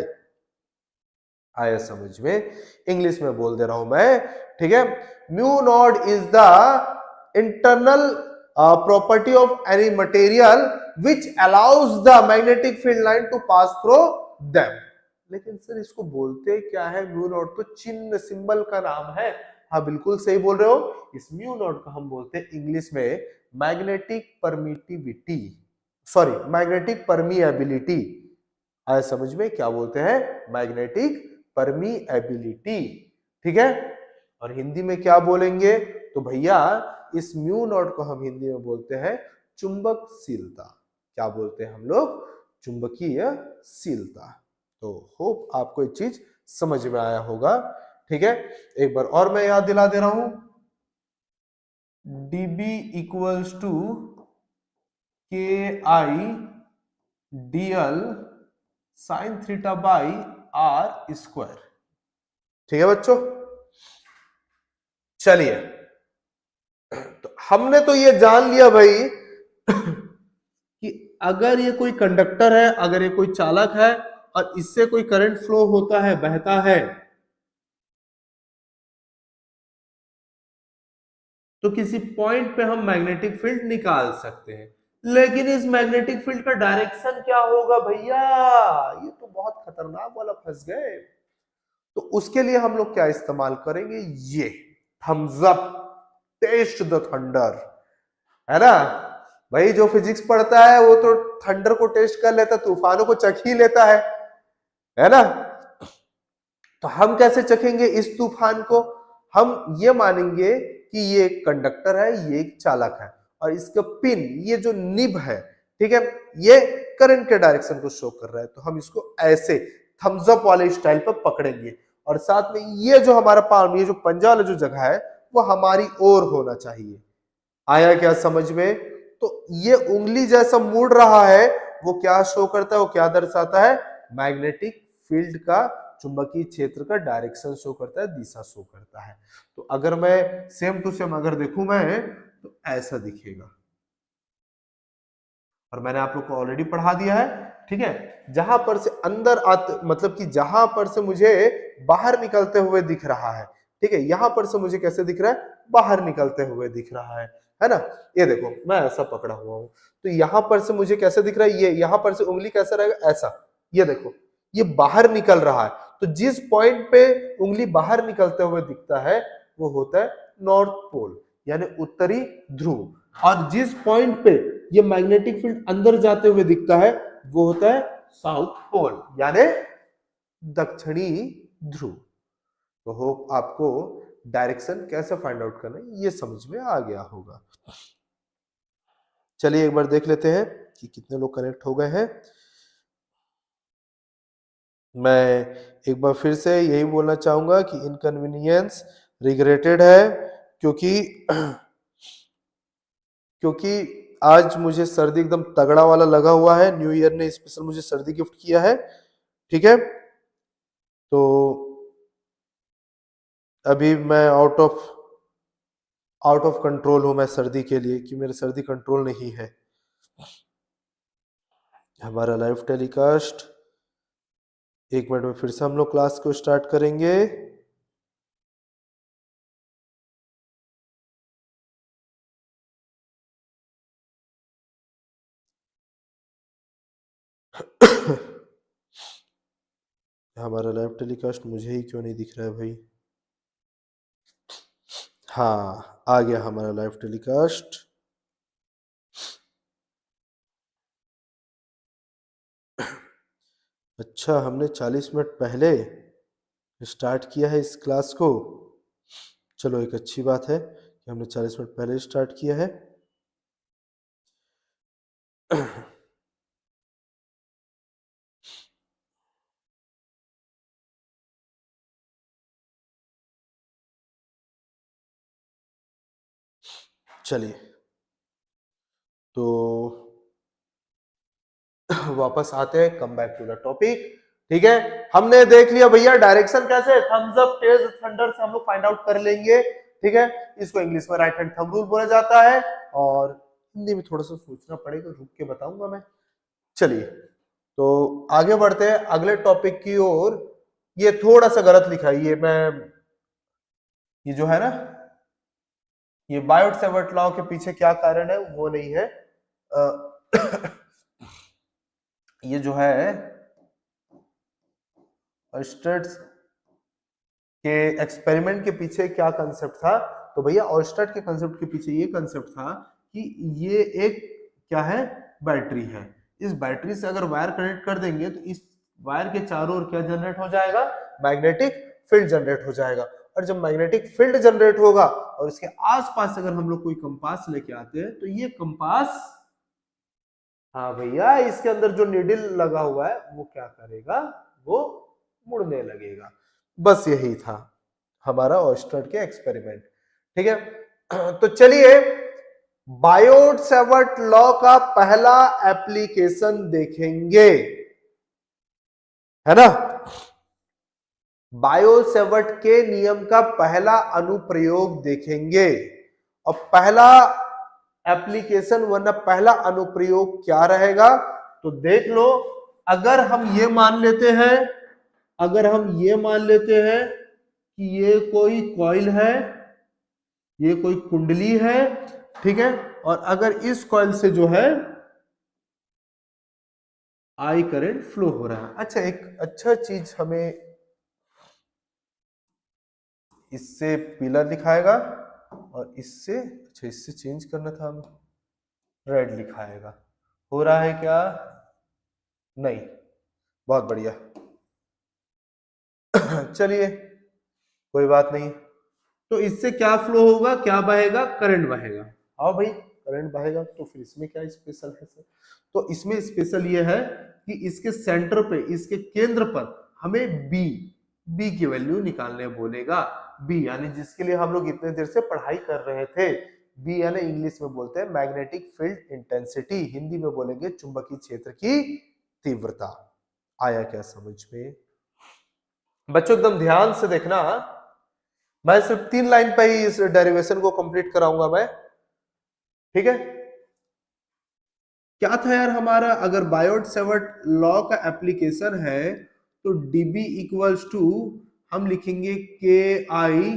आया समझ में? इंग्लिश में बोल दे रहा हूं मैं, ठीक है। Mu naught is the internal property of any material which allows the magnetic field line to pass through them. लेकिन सर इसको बोलते क्या है? म्यू नॉट तो चिन्ह सिंबल का नाम है। हाँ बिल्कुल सही बोल रहे हो। इस म्यू नॉट को हम बोलते हैं इंग्लिश में magnetic permittivity, sorry magnetic permeability. आया समझ में? क्या बोलते हैं? मैग्नेटिक परमिएबिलिटी, ठीक है। और हिंदी में क्या बोलेंगे? तो भैया इस म्यू नॉट को हम हिंदी में बोलते हैं चुंबकशीलता। क्या बोलते हैं हम लोग? चुंबकीयशीलता। तो होप आपको ये चीज समझ में आया होगा, ठीक है। एक बार और मैं याद दिला दे रहा हूं। dB equals to KI DL sine theta by R square, ठीक है बच्चों। चलिए तो हमने तो ये जान लिया भाई कि अगर ये कोई कंडक्टर है, अगर ये कोई चालक है और इससे कोई करंट फ्लो होता है, बहता है, तो किसी पॉइंट पे हम मैग्नेटिक फील्ड निकाल सकते हैं। लेकिन इस मैग्नेटिक फील्ड का डायरेक्शन क्या होगा भैया? ये तो बहुत खतरनाक वाला फंस गए। तो उसके लिए हम लोग क्या इस्तेमाल करेंगे? ये Thums Up taste the thunder, है ना भाई। जो फिजिक्स पढ़ता है वो तो थंडर को टेस्ट कर लेता, तूफानों को चख ही लेता है ना। तो हम कैसे चखेंगे इस तूफान को? हम ये मानेंगे कि ये एक कंडक्टर है, ये एक चालक है, और इसका पिन, ये जो निब है, ठीक है, ये करंट के डायरेक्शन को शो कर रहा है। तो हम इसको ऐसे थम्स अप वाले स्टाइल पर पकड़ेंगे, और साथ में ये जो हमारा पाम, ये जो पंजा वाला जो जगह है, वो हमारी ओर होना चाहिए। आया क्या समझ में? तो ये उंगली जैसा मुड़ रहा है, वो क्या शो करता है? वो क्या दर्शाता है? मैग्नेटिक फील्ड का, चुंबकीय क्षेत्र का डायरेक्शन शो करता है, दिशा शो करता है। तो अगर मैं सेम टू सेम अगर देखूं मैं, तो ऐसा दिखेगा। और मैंने आप लोग को ऑलरेडी पढ़ा दिया है, ठीक है। जहां पर से अंदर आते, मतलब कि जहां पर से मुझे बाहर निकलते हुए दिख रहा है, ठीक है, यहां पर से मुझे कैसे दिख रहा है? बाहर निकलते हुए दिख रहा है ना। ये देखो मैं ऐसा पकड़ा हुआ हूं, तो यहां पर से मुझे कैसे दिख रहा है? ये यहां पर से उंगली कैसा रहेगा? ऐसा। ये देखो ये बाहर निकल रहा है। तो जिस पॉइंट पे उंगली बाहर निकलते हुए दिखता है वो होता है नॉर्थ पोल, यानी उत्तरी ध्रुव। और जिस पॉइंट पे ये मैग्नेटिक फील्ड अंदर जाते हुए दिखता है वो होता है साउथ पोल, यानी दक्षिणी ध्रुव। तो होप आपको डायरेक्शन कैसे फाइंड आउट करना है ये समझ में आ गया होगा। चलिए एक बार देख लेते हैं कि कितने लोग कनेक्ट हो गए हैं। मैं एक बार फिर से यही बोलना चाहूंगा कि इनकन्वीनियंस रिग्रेटेड है, क्योंकि आज मुझे सर्दी एकदम तगड़ा वाला लगा हुआ है। न्यू ईयर ने स्पेशल मुझे सर्दी गिफ्ट किया है, ठीक है। तो अभी मैं आउट ऑफ कंट्रोल हूं मैं सर्दी के लिए, कि मेरी सर्दी कंट्रोल नहीं है। हमारा लाइव टेलीकास्ट 1 मिनट में फिर से हम लोग क्लास को स्टार्ट करेंगे। हमारा लाइव टेलीकास्ट मुझे ही क्यों नहीं दिख रहा है भाई? हाँ आ गया हमारा लाइव टेलीकास्ट। अच्छा हमने 40 मिनट पहले स्टार्ट किया है इस क्लास को। चलो एक अच्छी बात है कि हमने 40 मिनट पहले स्टार्ट किया है। चलिए, तो वापस आते हैं, come back to the topic. ठीक है, हमने देख लिया भैया डायरेक्शन कैसे, थम्स अप, टेल्स, थंडर से हम लोग फाइंड आउट कर लेंगे। ठीक है, इसको इंग्लिश में राइट हैंड थंब रूल बोला जाता है, और हिंदी में थोड़ा सा सोचना पड़ेगा, रुक के बताऊंगा मैं। चलिए, तो आगे बढ़ते हैं अगले टॉपिक की ओर। ये थोड़ा सा गलत लिखा है, ये जो है ना, ये बायोट सेवर्ट लॉ के पीछे क्या कारण है वो नहीं है। ये जो है ऑयस्टर्स के एक्सपेरिमेंट के पीछे क्या कंसेप्ट था, तो भैया ऑयस्टर के कंसेप्ट के पीछे ये कंसेप्ट था कि ये एक क्या है, बैटरी है। इस बैटरी से अगर वायर कनेक्ट कर देंगे तो इस वायर के चारों ओर क्या जनरेट हो जाएगा, मैग्नेटिक फील्ड जनरेट हो जाएगा। और जब मैग्नेटिक फील्ड जनरेट होगा और इसके आसपास अगर हम लोग कोई कंपास लेके आते हैं तो ये कंपास, हाँ भैया, इसके अंदर जो नीडल लगा हुआ है वो क्या करेगा, वो मुड़ने लगेगा। बस यही था हमारा ऑयस्टर के एक्सपेरिमेंट। ठीक है, तो चलिए बायोट सेवर्ट लॉ का पहला एप्लीकेशन देखेंगे, है ना। बायोट सेवर्ट के नियम का पहला अनुप्रयोग देखेंगे, और पहला एप्लीकेशन वरना पहला अनुप्रयोग क्या रहेगा, तो देख लो। अगर हम ये मान लेते हैं, अगर हम ये मान लेते हैं कि ये कोई कॉइल है, ये कोई कुंडली है, ठीक है, और अगर इस कॉइल से जो है आई करंट फ्लो हो रहा है। अच्छा, एक अच्छा चीज हमें इससे पीला दिखाएगा और इससे, अच्छा इससे चेंज करना था हमें, रेड लिखाएगा। हो रहा है क्या, नहीं, बहुत बढ़िया। चलिए, कोई बात नहीं। तो इससे क्या फ्लो होगा, क्या बहेगा, करंट बहेगा। आओ भाई, करंट बहेगा, तो फिर इसमें क्या स्पेशल है सर, तो इसमें स्पेशल ये है कि इसके सेंटर पे, इसके केंद्र पर हमें बी की वैल्यू निकालने बोलेगा। बी यानी जिसके लिए हम लोग इतने देर से पढ़ाई कर रहे थे, बी यानी इंग्लिश में बोलते हैं मैग्नेटिक फील्ड इंटेंसिटी, हिंदी में बोलेंगे चुंबकीय क्षेत्र की तीव्रता। आया क्या समझ में बच्चों, एकदम ध्यान से देखना। मैं सिर्फ 3 लाइन पे ही इस डेरिवेशन को कंप्लीट कराऊंगा मैं। ठीक है, क्या था यार हमारा, अगर बायोट सेवर्ट लॉ का एप्लीकेशन है तो dB इक्वल्स टू हम लिखेंगे k I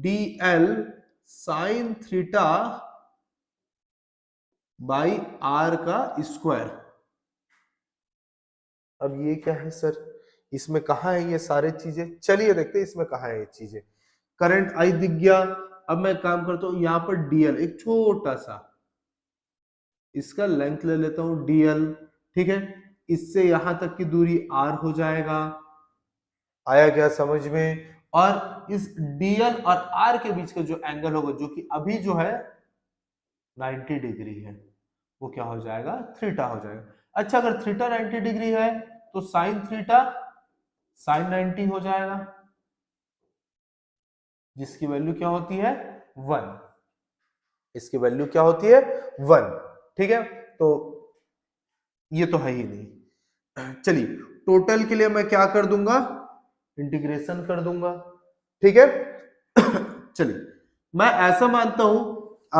D L sine theta by R का स्क्वायर। अब ये क्या है सर, इसमें कहा है ये सारे चीजें, चलिए देखते हैं इसमें कहा है ये चीजें। करंट आई दिख गया, अब मैं काम करता हूं यहां पर डीएल, एक छोटा सा इसका लेंथ ले लेता हूं डीएल। ठीक है, इससे यहां तक की दूरी आर हो जाएगा। आया क्या समझ में, और इस डीएल और आर के बीच का जो एंगल होगा, जो कि अभी जो है 90 डिग्री है, वो क्या हो जाएगा, थीटा हो जाएगा। अच्छा, अगर थीटा 90 डिग्री है तो साइन थीटा साइन 90 हो जाएगा, जिसकी वैल्यू क्या होती है 1। इसकी वैल्यू क्या होती है 1। ठीक है, तो ये तो है ही नहीं। चलिए, टोटल के लिए मैं क्या कर दूंगा, इंटीग्रेशन कर दूंगा। ठीक है, चलिए मैं ऐसा मानता हूं।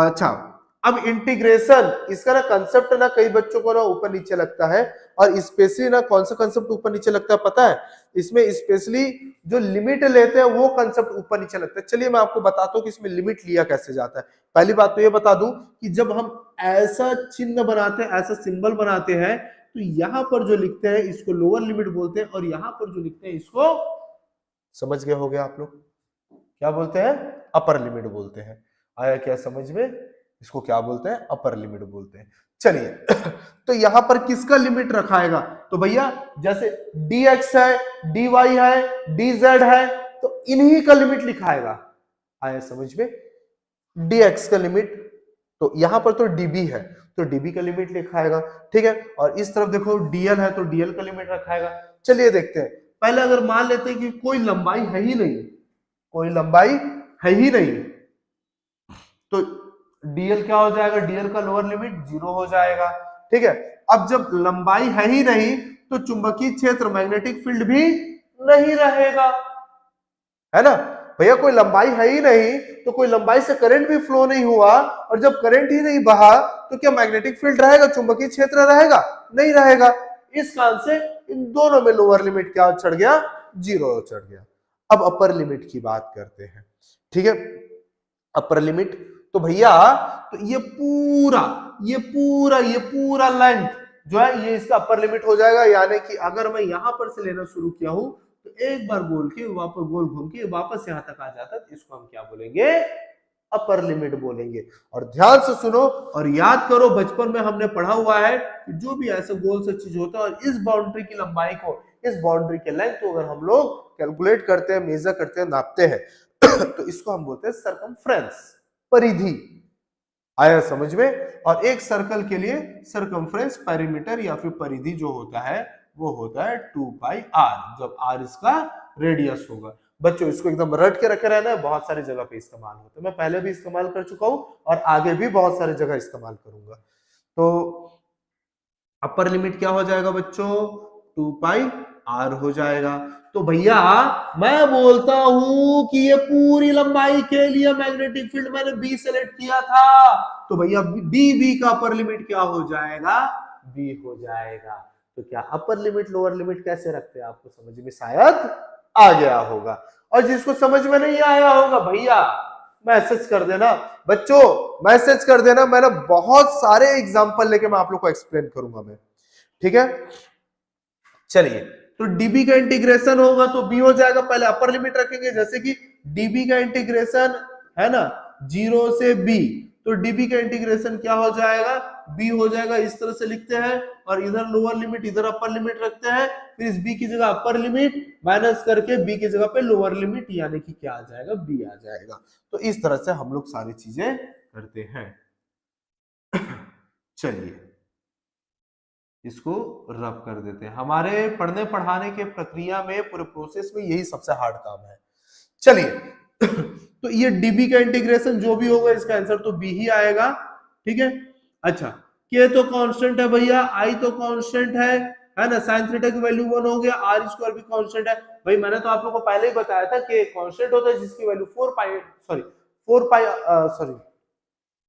अच्छा, अब इंटीग्रेशन, इसका ना कंसेप्ट ना कई बच्चों को ना ऊपर नीचे लगता है, और स्पेशली ना कौन सा कंसेप्ट ऊपर नीचे लगता है पता है, इसमें स्पेशली जो लिमिट लेते हैं वो कंसेप्ट ऊपर नीचे लगता है। चलिए मैं आपको बताता हूं कि इसमें लिमिट लिया कैसे जाता है। पहली बात तो ये बता दूं कि जब हम ऐसा चिन्ह बनाते हैं, ऐसा सिंबल बनाते हैं, तो यहां पर जो लिखते हैं इसको लोअर लिमिट बोलते हैं, और यहां पर जो लिखते हैं इसको, समझ गए होगे आप लोग, क्या बोलते हैं, अपर लिमिट बोलते हैं। आया क्या समझ में, इसको क्या बोलते हैं, अपर लिमिट बोलते हैं। चलिए, तो यहां पर किसका लिमिट रखाएगा, तो भैया जैसे dx है, dy है, dz है, तो इन्हीं का लिमिट लिखाएगा। आया समझ में, dx का लिमिट तो यहां पर तो डीबी है तो डीबी का लिमिट लिखाएगा, ठीक है। और इस तरफ देखो डीएल है तो डीएल का लिमिट रखाएगा। चलिए देखते हैं, पहले अगर मान लेते हैं कि कोई लंबाई है ही नहीं, कोई लंबाई है ही नहीं, तो डीएल क्या हो जाएगा, डीएल का लोअर लिमिट 0 हो जाएगा, ठीक है। अब जब लंबाई है ही नहीं तो चुंबकीय क्षेत्र मैग्नेटिक फील्ड भी नहीं रहेगा, है ना भैया। कोई लंबाई है ही नहीं तो कोई लंबाई से करंट भी फ्लो नहीं हुआ, और जब करंट ही नहीं बहा तो क्या मैग्नेटिक फील्ड रहेगा, चुंबकीय क्षेत्र रहेगा, नहीं रहेगा। इस कारण से इन दोनों में लोअर लिमिट क्या चढ़ गया, 0 चढ़ गया। अब अपर लिमिट की बात करते हैं, ठीक है। अपर लिमिट तो भैया, तो ये पूरा लेंथ जो है ये इसका अपर लिमिट हो जाएगा। यानी कि अगर मैं यहां पर से लेना शुरू किया हूं तो एक बार गोल के वापस गोल घूम के वापस यहां तक आ जाता है, तो इसको हम क्या बोलेंगे, अपर लिमिट बोलेंगे। और ध्यान से सुनो और याद करो, बचपन में हमने पढ़ा हुआ है कि जो भी ऐसा गोल सा चीज होता है और इस बाउंड्री की लंबाई को, इस बाउंड्री के लेंथ को अगर हम लोग कैलकुलेट करते हैं, मेजर करते हैं, नापते हैं तो इसको हम बोलते हैं सरकमफ्रेंस, परिधि। आया समझ में। और एक सर्कल के लिए सरकमफ्रेंस, पेरीमीटर या फिर परिधि जो होता है वो होता है 2 पाई r, जब r इसका रेडियस होगा। बच्चों इसको एकदम रट के रखे रहना है, बहुत सारी जगह पे इस्तेमाल होता है, मैं पहले भी इस्तेमाल कर चुका हूं और आगे भी बहुत सारी जगह इस्तेमाल करूंगा। तो अपर लिमिट क्या हो जाएगा बच्चों, 2 पाई r हो जाएगा। तो भैया मैं बोलता हूं कि ये पूरी लंबाई के लिए मैग्नेटिक फील्ड मैंने B सेलेक्ट किया था, तो भैया बी का अपर लिमिट क्या हो जाएगा, B हो जाएगा। तो क्या अपर लिमिट लोअर लिमिट कैसे रखते हैं, आपको समझ में शायद आ गया होगा। और जिसको समझ में नहीं आया होगा भैया मैसेज कर देना, बच्चों मैसेज कर देना, मैंने बहुत सारे एग्जांपल लेके मैं आप लोग को एक्सप्लेन करूंगा मैं, ठीक है। चलिए, तो डीबी का इंटीग्रेशन होगा तो बी हो जाएगा, पहले अपर लिमिट रखेंगे, जैसे कि डीबी का इंटीग्रेशन है ना 0 से बी, तो डीबी का इंटीग्रेशन क्या हो जाएगा, बी हो जाएगा। इस तरह से लिखते हैं और इधर लोअर लिमिट इधर अपर लिमिट रखते हैं, फिर इस बी की जगह अपर लिमिट माइनस करके बी की जगह पे लोअर लिमिट, यानी कि क्या आ जाएगा, बी आ जाएगा। तो इस तरह से हम लोग सारी चीजें करते हैं। चलिए इसको रब कर देते हैं। हमारे पढ़ने पढ़ाने के प्रक्रिया में, पूरे प्रोसेस में यही सबसे हार्ड काम है। चलिए तो ये डीबी का इंटीग्रेशन जो भी होगा इसका आंसर तो बी ही आएगा, ठीक है। अच्छा, के तो कांस्टेंट है भैया, आई तो कांस्टेंट है ना, साइन थीटा की वैल्यू 1 हो गया, आर स्क्वायर भी कांस्टेंट है। भाई मैंने तो आप लोगों को पहले ही बताया था कि कांस्टेंट होता है जिसकी वैल्यू 4 पाई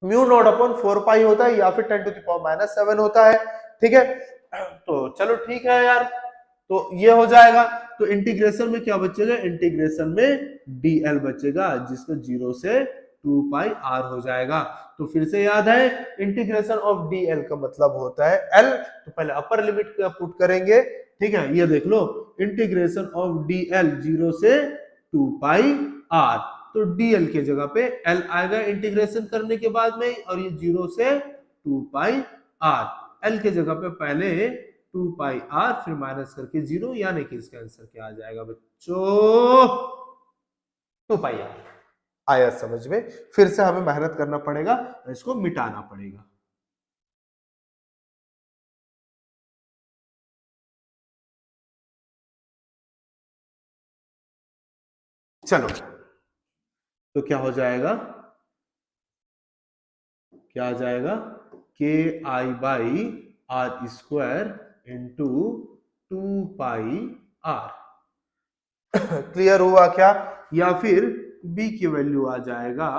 म्यू नॉट अपॉन 4 पाई होता है या फिर 10 टू द पावर -7 होता है, ठीक है। तो चलो ठीक है यार, तो ये हो जाएगा। तो इंटीग्रेशन में क्या बचेगा, इंटीग्रेशन में dl बचेगा, जिसको 0 से 2 पाई r हो जाएगा। तो फिर से याद है, इंटीग्रेशन ऑफ dl का मतलब होता है l, तो पहले अपर लिमिट का पुट करेंगे, ठीक है। ये देख लो, इंटीग्रेशन ऑफ dl 0 से 2 पाई r, तो dl के जगह पे l आएगा इंटीग्रेशन करने के बाद में, और ये 0 से 2 पाई r, l के जगह पे पहले 2 पाई r फिर माइनस करके 0, यानी कि इसका आंसर क्या आ जाएगा बच्चों, 2 पाई r। आया समझ में। फिर से हमें मेहनत करना पड़ेगा, इसको मिटाना पड़ेगा। चलो, तो क्या हो जाएगा, क्या आ जाएगा, k I by r square into 2 pi r. Clear हुआ क्या, या फिर b की वैल्यू आ जाएगा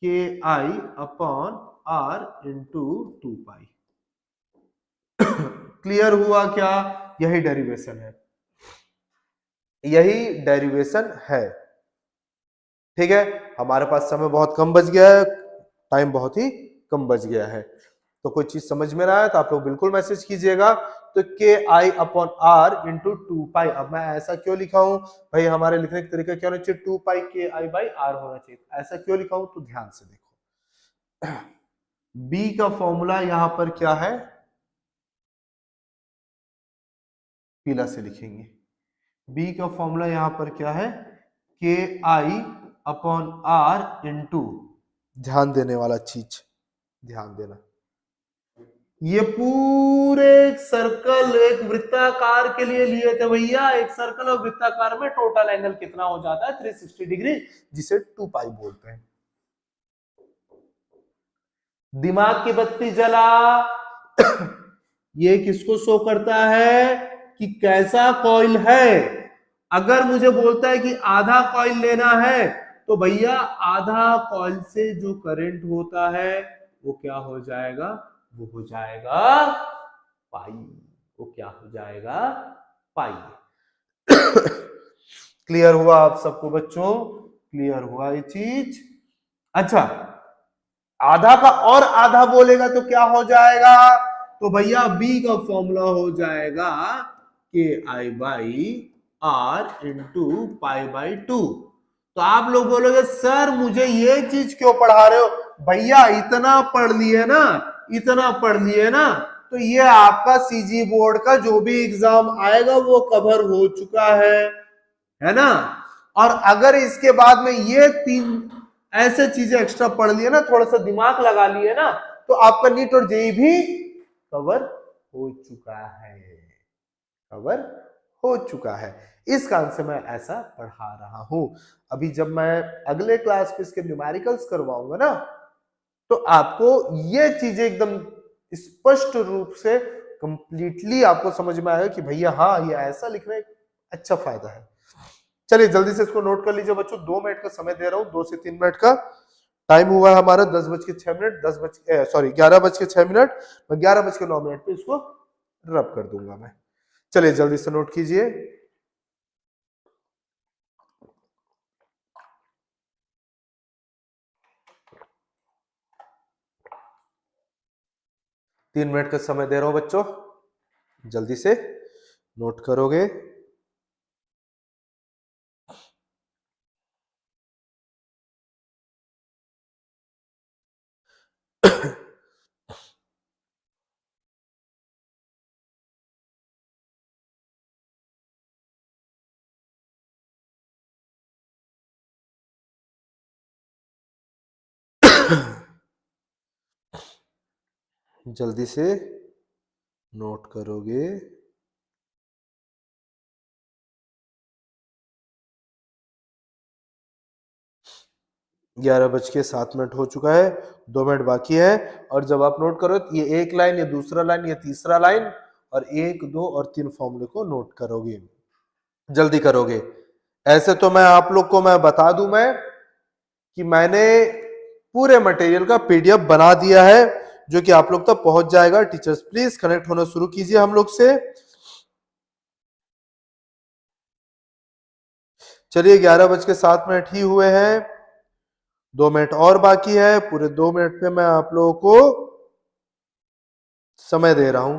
k I upon r into 2 pi. Clear हुआ क्या, यही डेरिवेशन है, यही डेरिवेशन है, ठीक है। हमारे पास समय बहुत कम बच गया है, टाइम बहुत ही कम बच गया है, तो कोई चीज समझ में ना आए तो आप लोग बिल्कुल मैसेज कीजिएगा। तो के आई अपॉन आर इंटू 2 पाई, अब मैं ऐसा क्यों लिखा हूं भाई, हमारे लिखने का तरीका क्या होना चाहिए, 2 पाई के आई बाई आर होना चाहिए। ऐसा क्यों लिखा हूं, तो ध्यान से देखो, बी का फॉर्मूला यहां पर क्या है, पीला से लिखेंगे, बी का फॉर्मूला यहां पर क्या है, के आई अपॉन आर इंटू, ध्यान देने वाला चीज, ध्यान देना, ये पूरे सर्कल एक वृत्ताकार के लिए लिए थे भैया। एक सर्कल और वृत्ताकार में टोटल एंगल कितना हो जाता है? 360 डिग्री, जिसे 2 पाई बोलते हैं। दिमाग की बत्ती जला। ये किसको शो करता है कि कैसा कॉइल है। अगर मुझे बोलता है कि आधा कॉइल लेना है, तो भैया आधा कॉइल से जो करंट होता है वो क्या हो जाएगा? वो हो जाएगा पाई। वो क्या हो जाएगा? पाई। क्लियर हुआ आप सबको बच्चों? क्लियर हुआ ये चीज? अच्छा, आधा का और आधा बोलेगा तो क्या हो जाएगा? तो भैया बी का फॉर्मूला हो जाएगा k I by r into pi by 2। तो आप लोग बोलोगे सर मुझे ये चीज क्यों पढ़ा रहे हो? भैया इतना पढ़ लिए ना, इतना पढ़ लिए ना, तो ये आपका सीजी बोर्ड का जो भी एग्जाम आएगा वो कवर हो चुका है ना। और अगर इसके बाद में ये 3 ऐसे चीजें एक्स्ट्रा पढ़ लिए ना, थोड़ा सा दिमाग लगा लिए ना, तो आपका नीट और जेई भी कवर हो चुका है। कवर हो चुका है। इस कारण से मैं ऐसा पढ़ा रहा हूं। अभी जब मैं अगले क्लास में इसके न्यूमेरिकल्स करवाऊंगा ना, तो आपको ये चीजें एकदम स्पष्ट रूप से कंप्लीटली आपको समझ में आएगा कि भैया हाँ ये ऐसा लिखना एक अच्छा फायदा है। चलिए जल्दी से इसको नोट कर लीजिए बच्चों। 2 मिनट का समय दे रहा हूं, 2 से 3 मिनट का टाइम हुआ है हमारा। 10:06, 11:06। मैं 11:09 पे इसको रब कर दूंगा मैं। चलिए जल्दी से नोट कीजिए। तीन मिनट का समय दे रहा हूं बच्चों, जल्दी से नोट करोगे। जल्दी से नोट करोगे। ग्यारह बज के 7 मिनट हो चुका है, 2 मिनट बाकी है। और जब आप नोट करो ये एक लाइन, ये दूसरा लाइन, ये तीसरा लाइन, और 1, 2 और 3 फॉर्मूले को नोट करोगे। जल्दी करोगे। ऐसे तो मैं आप लोग को मैं बता दूं मैं कि मैंने पूरे मटेरियल का पीडीएफ बना दिया है, जो कि आप लोग तक पहुंच जाएगा। टीचर्स प्लीज कनेक्ट होना शुरू कीजिए हम लोग से। चलिए 11:07 ही हुए हैं, 2 मिनट और बाकी है। पूरे 2 मिनट पे मैं आप लोगों को समय दे रहा हूं।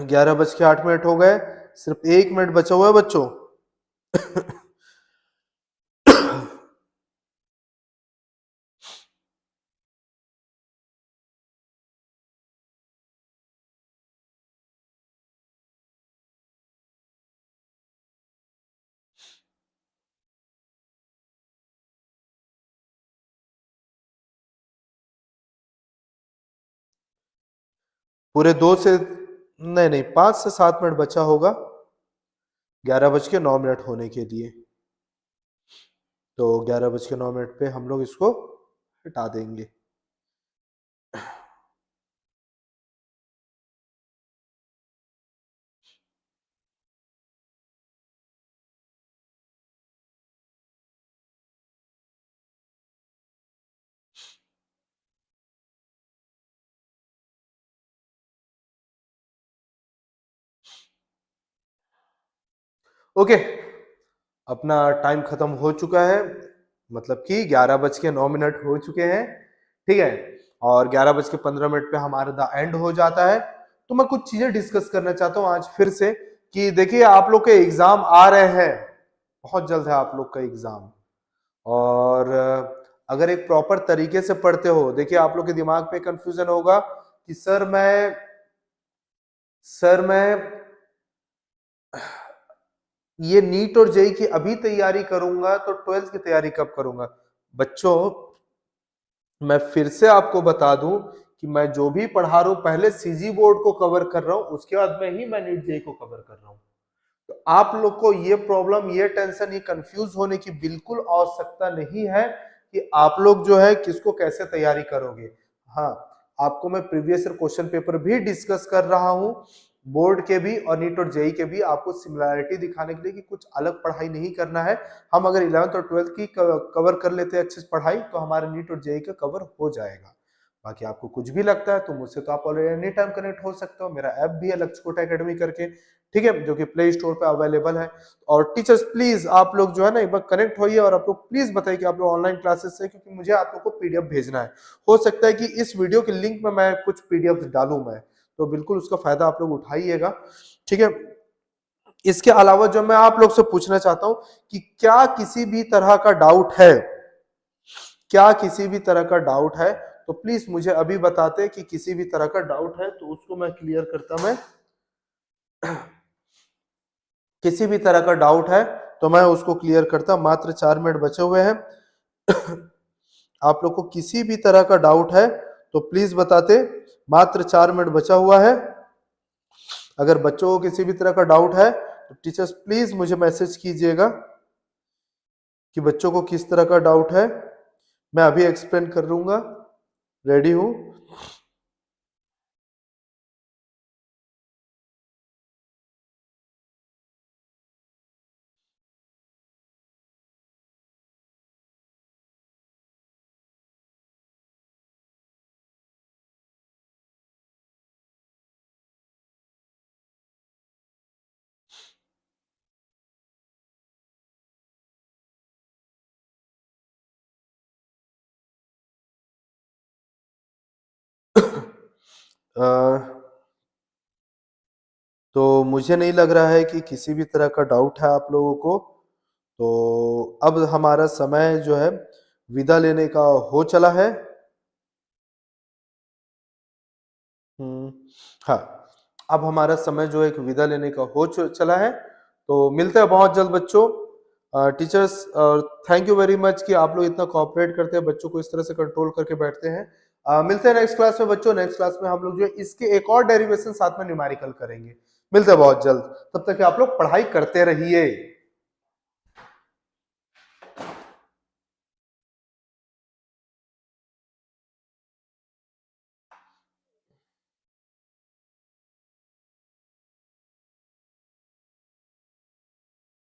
ग्यारह बज के 8 मिनट हो गए, सिर्फ 1 मिनट बचा हुआ है बच्चों। पूरे 2 से नहीं 5 से 7 मिनट बचा होगा 11:09 होने के लिए। तो 11:09 पे हम लोग इसको हटा देंगे। ओके, अपना टाइम खत्म हो चुका है, मतलब कि 11:09 हो चुके हैं। ठीक है, और 11:15 पे हमारा द एंड हो जाता है। तो मैं कुछ चीजें डिस्कस करना चाहता हूं आज फिर से कि देखिए आप लोग के एग्जाम आ रहे हैं, बहुत जल्द है आप लोग का एग्जाम। और अगर एक प्रॉपर तरीके से पढ़ते हो, देखिए आप लोग के दिमाग पे कंफ्यूजन होगा कि सर मैं ये नीट और जेई की अभी तैयारी करूंगा तो 12th की तैयारी कब करूंगा। बच्चों मैं फिर से आपको बता दूं कि मैं जो भी पढ़ा रहा हूं पहले सीजी बोर्ड को कवर कर रहा हूं, उसके बाद में ही मैं नीट जेई को कवर कर रहा हूं। तो आप लोग को ये प्रॉब्लम, ये टेंशन, ये कंफ्यूज होने की बिल्कुल आवश्यकता नहीं है कि आप लोग जो है किसको कैसे तैयारी करोगे। हाँ, आपको मैं प्रीवियस ईयर क्वेश्चन पेपर भी डिस्कस कर रहा हूं, बोर्ड के भी और नीट और जेई के भी, आपको सिमिलैरिटी दिखाने के लिए कि कुछ अलग पढ़ाई नहीं करना है। हम अगर 11th और 12th की कवर कर लेते हैं अच्छे से पढ़ाई, तो हमारे नीट और जेई का कवर हो जाएगा। बाकी आपको कुछ भी लगता है तो मुझसे तो आप ऑलरेडी एनी टाइम कनेक्ट हो सकते हो। मेरा ऐप भी है लक्ष्यकोट एकेडमी करके, ठीक है, जो कि प्ले स्टोर पे अवेलेबल है। और टीचर्स प्लीज आप लोग जो है ना एक बार कनेक्ट होइए और आप लोग प्लीज बताइए कि आप लोग ऑनलाइन क्लासेस से, क्योंकि मुझे आप लोग को पीडीएफ भेजना है। हो सकता है कि इस वीडियो के लिंक में मैं कुछ पीडीएफ डालूं मैं, तो बिल्कुल उसका फायदा आप लोग उठाइएगा, ठीक है। इसके अलावा जो मैं आप लोग से पूछना चाहता हूं कि क्या किसी भी तरह का डाउट है, क्या किसी भी तरह का डाउट है तो प्लीज मुझे अभी बताते कि किसी भी तरह का डाउट है तो उसको मैं क्लियर करता। मैं किसी भी तरह का डाउट है तो मैं उसको क्लियर करता। मात्र 4 मिनट बचे हुए हैं। आप लोग को किसी भी तरह का डाउट है तो प्लीज बताते, मात्र 4 मिनट बचा हुआ है। अगर बच्चों को किसी भी तरह का डाउट है तो टीचर्स प्लीज मुझे मैसेज कीजिएगा कि बच्चों को किस तरह का डाउट है। मैं अभी एक्सप्लेन कर दूंगा, रेडी हूं। तो मुझे नहीं लग रहा है कि किसी भी तरह का डाउट है आप लोगों को। तो अब हमारा समय जो है विदा लेने का हो चला है। हाँ, अब हमारा समय जो एक विदा लेने का हो चला है। तो मिलते हैं बहुत जल्द बच्चों। Teachers thank you very much कि आप लोग इतना कोऑपरेट करते हैं, बच्चों को इस तरह से कंट्रोल करके बैठते हैं। मिलते हैं नेक्स्ट क्लास में बच्चों। नेक्स्ट क्लास में हम लोग जो है इसके एक और डेरिवेशन साथ में न्यूमेरिकल करेंगे। मिलते हैं बहुत जल्द, तब तक आप लोग पढ़ाई करते रहिए।